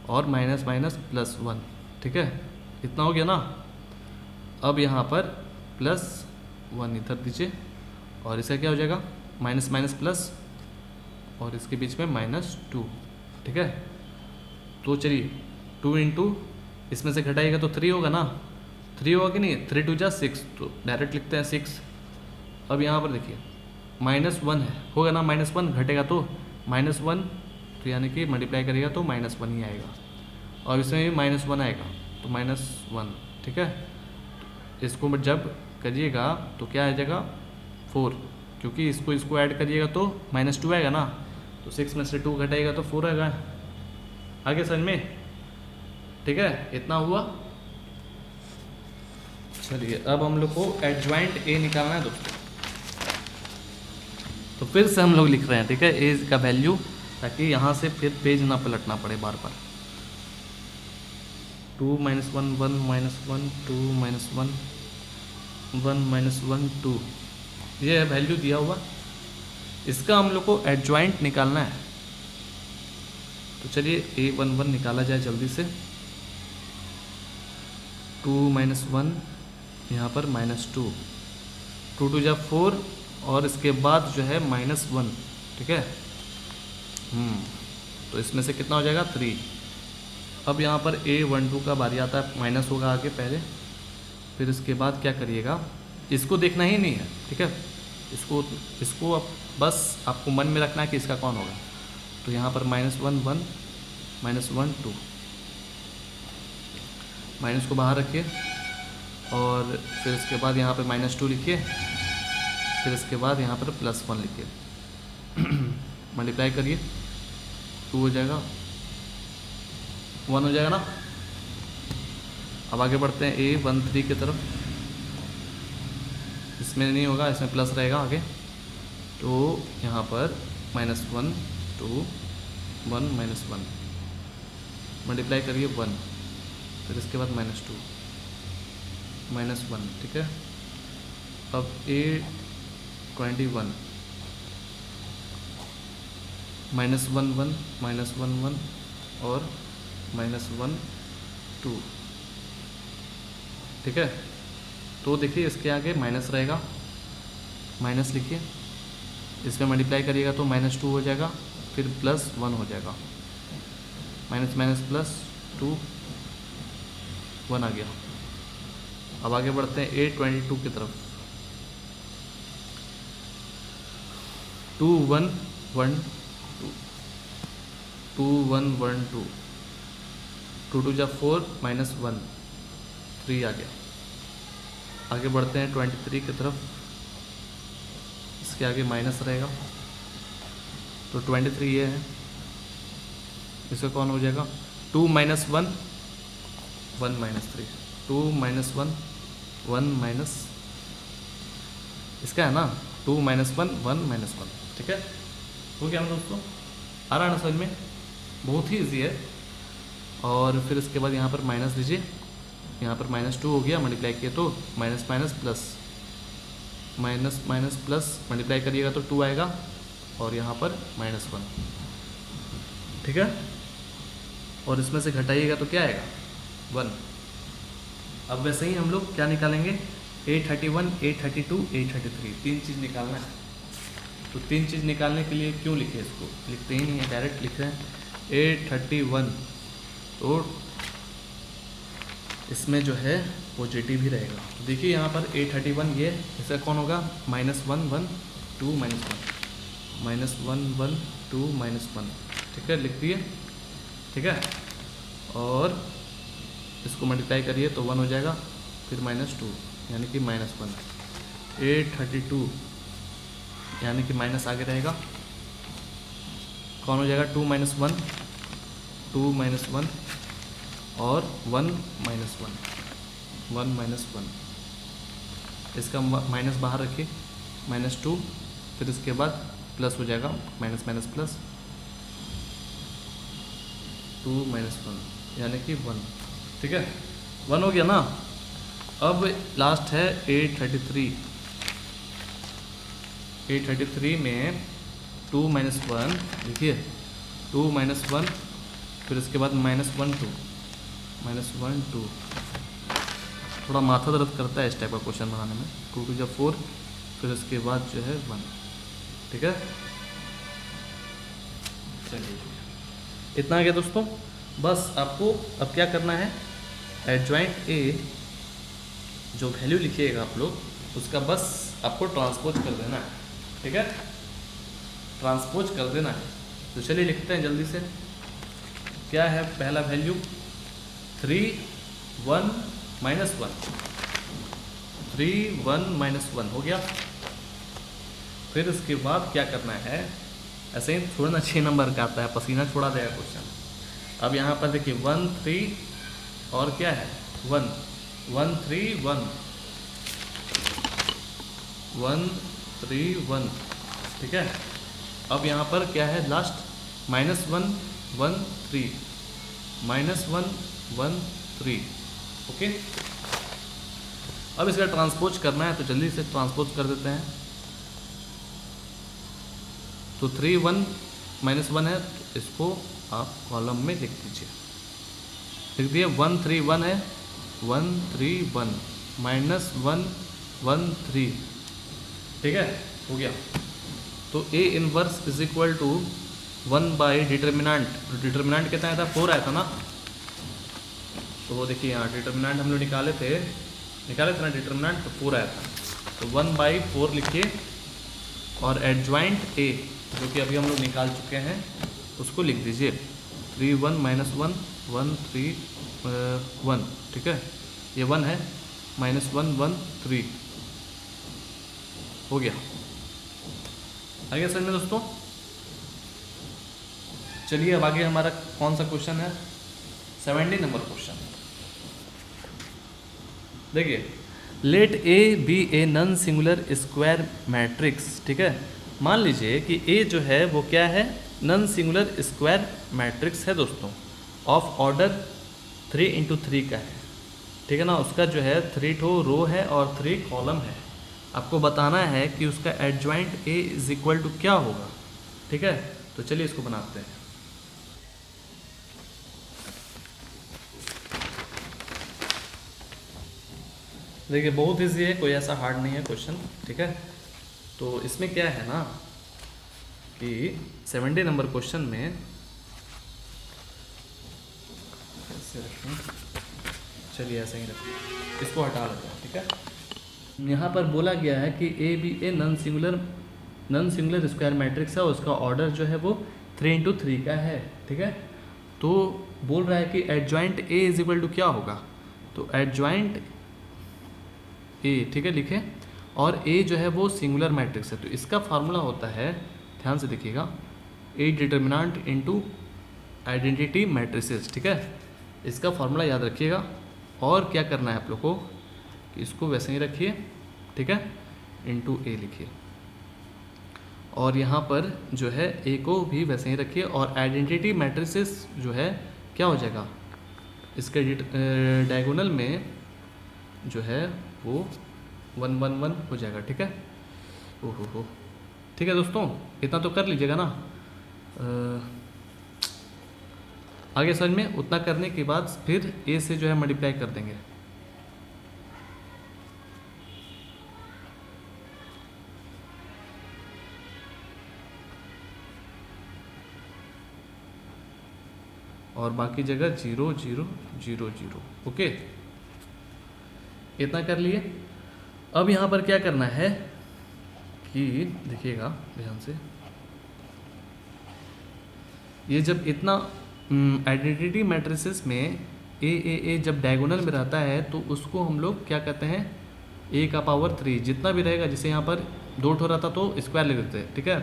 और माइनस +1, ठीक है, इतना हो गया ना। अब यहाँ पर +1 इधर दीजिए, और इसका क्या हो जाएगा, माइनस प्लस, और इसके बीच में -2, ठीक है। तो चलिए 2 × इसमें से घटाइएगा तो 3 होगा ना, 3 होगा कि नहीं, 3 2 = 6, तो डायरेक्ट लिखते हैं 6। अब यहाँ पर देखिए -1 है, होगा ना, -1 घटेगा तो -1, तो यानी कि मल्टीप्लाई करेगा तो -1 ही आएगा, और इसमें भी -1 आएगा तो -1, ठीक है। इसको जब करिएगा तो क्या आ जाएगा 4, क्योंकि इसको ऐड करिएगा तो -2 आएगा ना, तो 6 में से 2 घटाएगा तो 4 आएगा। आगे समझ में? ठीक है, इतना हुआ। चलिए अब हम लोग को एडजॉइंट ए निकालना है दोस्तों। तो फिर से हम लोग लिख रहे हैं, ठीक है, ए का वैल्यू, ताकि यहाँ से फिर पेज ना पलटना पड़े बार बार। 2 - 1 1 - 1 2 - 1 1 - 1 2, ये है वैल्यू दिया हुआ। इसका हम लोग को एडजॉइंट निकालना है। तो चलिए A11 निकाला जाए जल्दी से। 2 - 1 यहाँ पर -2, 2 2 जा 4, और इसके बाद जो है -1, ठीक है। तो इसमें से कितना हो जाएगा 3। अब यहाँ पर A12 का बारी आता है, माइनस होगा आगे पहले, फिर इसके बाद क्या करिएगा, इसको देखना ही नहीं है, ठीक है। इसको अब बस आपको मन में रखना है कि इसका कौन होगा। तो यहाँ पर -1 1 -1 2, माइनस को बाहर रखिए, और फिर इसके बाद यहाँ पर -2 लिखिए, फिर इसके बाद यहाँ पर +1 लिखिए। मल्टीप्लाई करिए, 2 हो जाएगा, 1 हो जाएगा ना। अब आगे बढ़ते हैं A13 की तरफ। इसमें नहीं होगा, इसमें प्लस रहेगा आगे। तो यहाँ पर -1 2 1 -1, मल्टीप्लाई करिए 1, फिर इसके बाद -2 -1, ठीक है। अब A21 -1 1 -1 1 और -1 2, ठीक है। तो देखिए इसके आगे माइनस रहेगा, माइनस लिखिए, इसमें मल्टीप्लाई करिएगा तो -2 हो जाएगा, फिर +1 हो जाएगा, माइनस माइनस +2 1 आ गया। अब आगे बढ़ते हैं A22 की तरफ। 2 1 1 2 2 1 1 2 2 2 जा 4 -1 3 आ गया। आगे बढ़ते हैं 23 की तरफ, इसके आगे माइनस रहेगा, तो 23 ये है, इसका कौन हो जाएगा 2 - 1 1 -3 2 - 1 1 माइनस, इसका है ना 2 - 1 1 -1, ठीक है। हो गया ना दोस्तों, आ रहा है ना समझ में? बहुत ही ईजी है। और फिर इसके बाद यहाँ पर माइनस लीजिए, यहाँ पर -2 हो गया, मल्टीप्लाई किए तो minus minus plus, minus minus plus, multiply करिएगा तो 2 आएगा, और यहाँ पर -1, ठीक है। और इसमें से घटाइएगा तो क्या आएगा 1। अब वैसे ही हम लोग क्या निकालेंगे, A31 A32 A33, 3 चीज़ निकालना है। तो 3 चीज़ निकालने के लिए क्यों लिखे, इसको लिखते ही नहीं है, डायरेक्ट लिख रहे हैं A31। तो इसमें जो है पॉजिटिव ही रहेगा। तो देखिए यहाँ पर A31 ये, इसका कौन होगा -1 1 2 -1 -1 1 2 -1, ठीक है, लिख दिए, ठीक है। और इसको मल्टीप्लाई करिए तो 1 हो जाएगा, फिर -2 यानी कि -1। A32 यानी कि माइनस आगे रहेगा, कौन हो जाएगा 2 - 1 2 -1 और 1 -1 1 -1, इसका माइनस बाहर रखिए, -2, फिर इसके बाद प्लस हो जाएगा, माइनस माइनस प्लस, 2 - 1 यानी कि 1, ठीक है, 1 हो गया ना। अब लास्ट है A33। A33 में 2 - 1 देखिए, 2 - 1, फिर इसके बाद -1 2 -1 2, थोड़ा माथा दर्द करता है इस टाइप का क्वेश्चन बनाने में। 2 2 जा 4, फिर इसके बाद जो है 1, ठीक है। चलिए इतना आ गया दोस्तों। बस आपको अब क्या करना है, एडजॉइंट ए जो वैल्यू लिखिएगा आप लोग, उसका बस आपको ट्रांसपोज कर देना है, ठीक है, ट्रांसपोज कर देना है। तो चलिए लिखते हैं जल्दी से। क्या है पहला वैल्यू, 3 1 -1 3 1 -1 हो गया। फिर इसके बाद क्या करना है, ऐसे ही थोड़ा ना 6 नंबर का आता है, पसीना छोड़ा देगा क्वेश्चन। अब यहाँ पर देखिए 1 3 और क्या है 1 1 3 1 1 3 1, ठीक है। अब यहाँ पर क्या है लास्ट -1 1 3 -1 1 3, ओके। अब इसका ट्रांसपोज करना है तो जल्दी से ट्रांसपोज कर देते हैं। तो 3 1 -1 है, तो इसको आप कॉलम में लिख दीजिए। लिख दिए 1 3 1 है, 1 3 1 -1 1 3, ठीक है, हो गया। तो A inverse is equal to 1 by determinant, तो डिटर्मिनेंट कितना आया था 4 आया था ना। तो वो देखिए यहाँ डिटर्मिनेंट हम लोग निकाले थे ना डिटर्मिनेंट, तो 4 आया था। तो 1/4 लिखिए और एडजॉइंट A जो कि अभी हम लोग निकाल चुके हैं उसको लिख दीजिए 3 1 -1 1 3 1, ठीक है, ये 1 है -1 1 3 हो गया। आ गया समझ में दोस्तों। चलिए अब आगे हमारा कौन सा क्वेश्चन है, 70 नंबर क्वेश्चन। देखिए let A B A non singular square matrix, ठीक है। मान लीजिए कि ए जो है वो क्या है, नॉन सिंगुलर स्क्वायर मैट्रिक्स है दोस्तों, ऑफ ऑर्डर 3 × 3 का है, ठीक है ना। उसका जो है 3 ठो रो है और 3 कॉलम है। आपको बताना है कि उसका adjoint A is equal to क्या होगा, ठीक है। तो चलिए इसको बनाते हैं। देखिए बहुत ईजी है, कोई ऐसा हार्ड नहीं है क्वेश्चन, ठीक है। तो इसमें क्या है ना कि 70 नंबर क्वेश्चन में ऐसे रखें, चलिए ऐसे ही रखें, इसको हटा लेते हैं, ठीक है। यहाँ पर बोला गया है कि A B A non singular square matrix है, उसका ऑर्डर जो है वो 3 × 3 का है, ठीक है। तो बोल रहा है कि adjoint A is equal to क्या होगा, तो एडजॉइंट ए, ठीक है, लिखें। और ए जो है वो सिंगुलर मैट्रिक्स है, तो इसका फार्मूला होता है, ध्यान से देखिएगा, ए डिटर्मिनेंट इनटू आइडेंटिटी मैट्रिसेस, ठीक है। इसका फार्मूला याद रखिएगा। और क्या करना है आप लोग को कि इसको वैसे ही रखिए, ठीक है, इनटू ए लिखिए। और यहाँ पर जो है ए को भी वैसे ही रखिए। और आइडेंटिटी मैट्रिसेस जो है क्या हो जाएगा, इसके डायगोनल में जो है वो 1 1 1 हो जाएगा, ठीक है। ओहो हो, ठीक है दोस्तों, इतना तो कर लीजिएगा ना। आगे समझ में, उतना करने के बाद फिर ए से जो है मल्टीप्लाई कर देंगे। और बाकी जगह 0 0 0 0, ओके, इतना कर लिए। अब यहाँ पर क्या करना है कि देखिएगा ध्यान से, ये जब इतना आइडेंटिटी मैट्रिसेस में ए जब डायगोनल में रहता है तो उसको हम लोग क्या कहते हैं, ए का पावर 3 जितना भी रहेगा। जैसे यहाँ पर 2 ठो रहता तो स्क्वायर लिख देते हैं, ठीक है।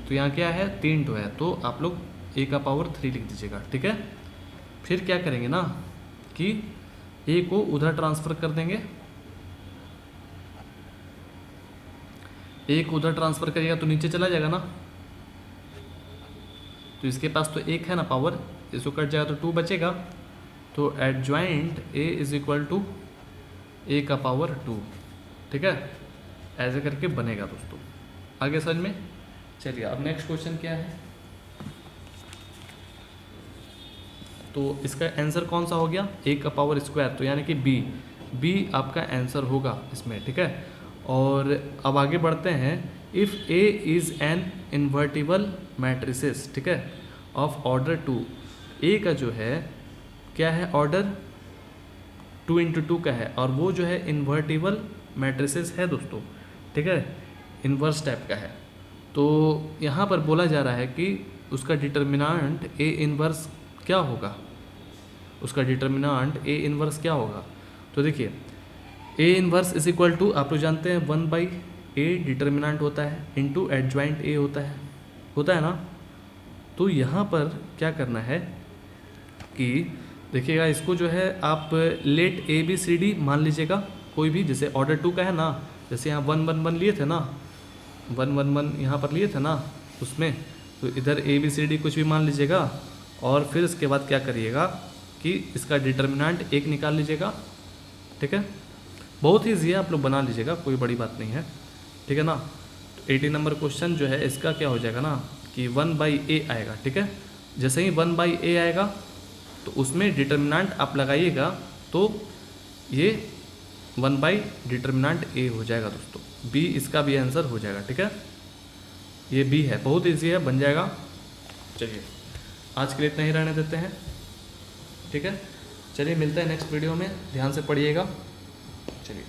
तो यहाँ क्या है 3 ठो है, तो आप लोग ए का पावर 3 लिख दीजिएगा, ठीक है। फिर क्या करेंगे ना कि ए को उधर ट्रांसफ़र कर देंगे, ए को उधर ट्रांसफ़र करिएगा तो नीचे चला जाएगा ना। तो इसके पास तो 1 है ना पावर, इसको कट जाएगा तो 2 बचेगा। तो adjoint A is equal to a का पावर 2, ठीक है, ऐसे करके बनेगा दोस्तों। आगे समझ में। चलिए अब नेक्स्ट क्वेश्चन क्या है, तो इसका आंसर कौन सा हो गया, ए का पावर स्क्वायर, तो यानी कि बी आपका आंसर होगा इसमें, ठीक है। और अब आगे बढ़ते हैं। If A is an invertible matrices, ठीक है, ऑफ ऑर्डर 2, ए का जो है क्या है ऑर्डर 2 × 2 का है, और वो जो है इन्वर्टिबल मैट्रिसेस है दोस्तों, ठीक है, इन्वर्स टाइप का है। तो यहाँ पर बोला जा रहा है कि उसका डिटर्मिनेंट ए इन्वर्स क्या होगा, उसका डिटर्मिनेंट ए इन्वर्स क्या होगा। तो देखिए A inverse is equal to, आप लोग जानते हैं 1/a डिटर्मिनेंट होता है इनटू एडजॉइंट ए होता है ना। तो यहाँ पर क्या करना है कि देखिएगा, इसको जो है आप लेट ABCD मान लीजिएगा कोई भी, जैसे ऑर्डर 2 का है ना, जैसे यहाँ 1 1 1 लिए थे ना, 1 1 1 यहाँ पर लिए थे ना उसमें, तो इधर ABCD कुछ भी मान लीजिएगा और फिर इसके बाद क्या करिएगा कि इसका डिटर्मिनेंट 1 निकाल लीजिएगा। ठीक है, बहुत ही ईजी है, आप लोग बना लीजिएगा, कोई बड़ी बात नहीं है। ठीक है ना। तो 18 नंबर क्वेश्चन जो है इसका क्या हो जाएगा ना कि 1/a आएगा। ठीक है, जैसे ही 1/a आएगा तो उसमें डिटर्मिनेंट आप लगाइएगा तो ये 1/डिटर्मिनेंट a हो जाएगा दोस्तों। b इसका भी आंसर हो जाएगा। ठीक है, ये b है, बहुत ईजी है, बन जाएगा। चलिए आज के लिए इतना ही रहने देते हैं। ठीक है, चलिए मिलते हैं नेक्स्ट वीडियो में, ध्यान से पढ़िएगा। चलिए।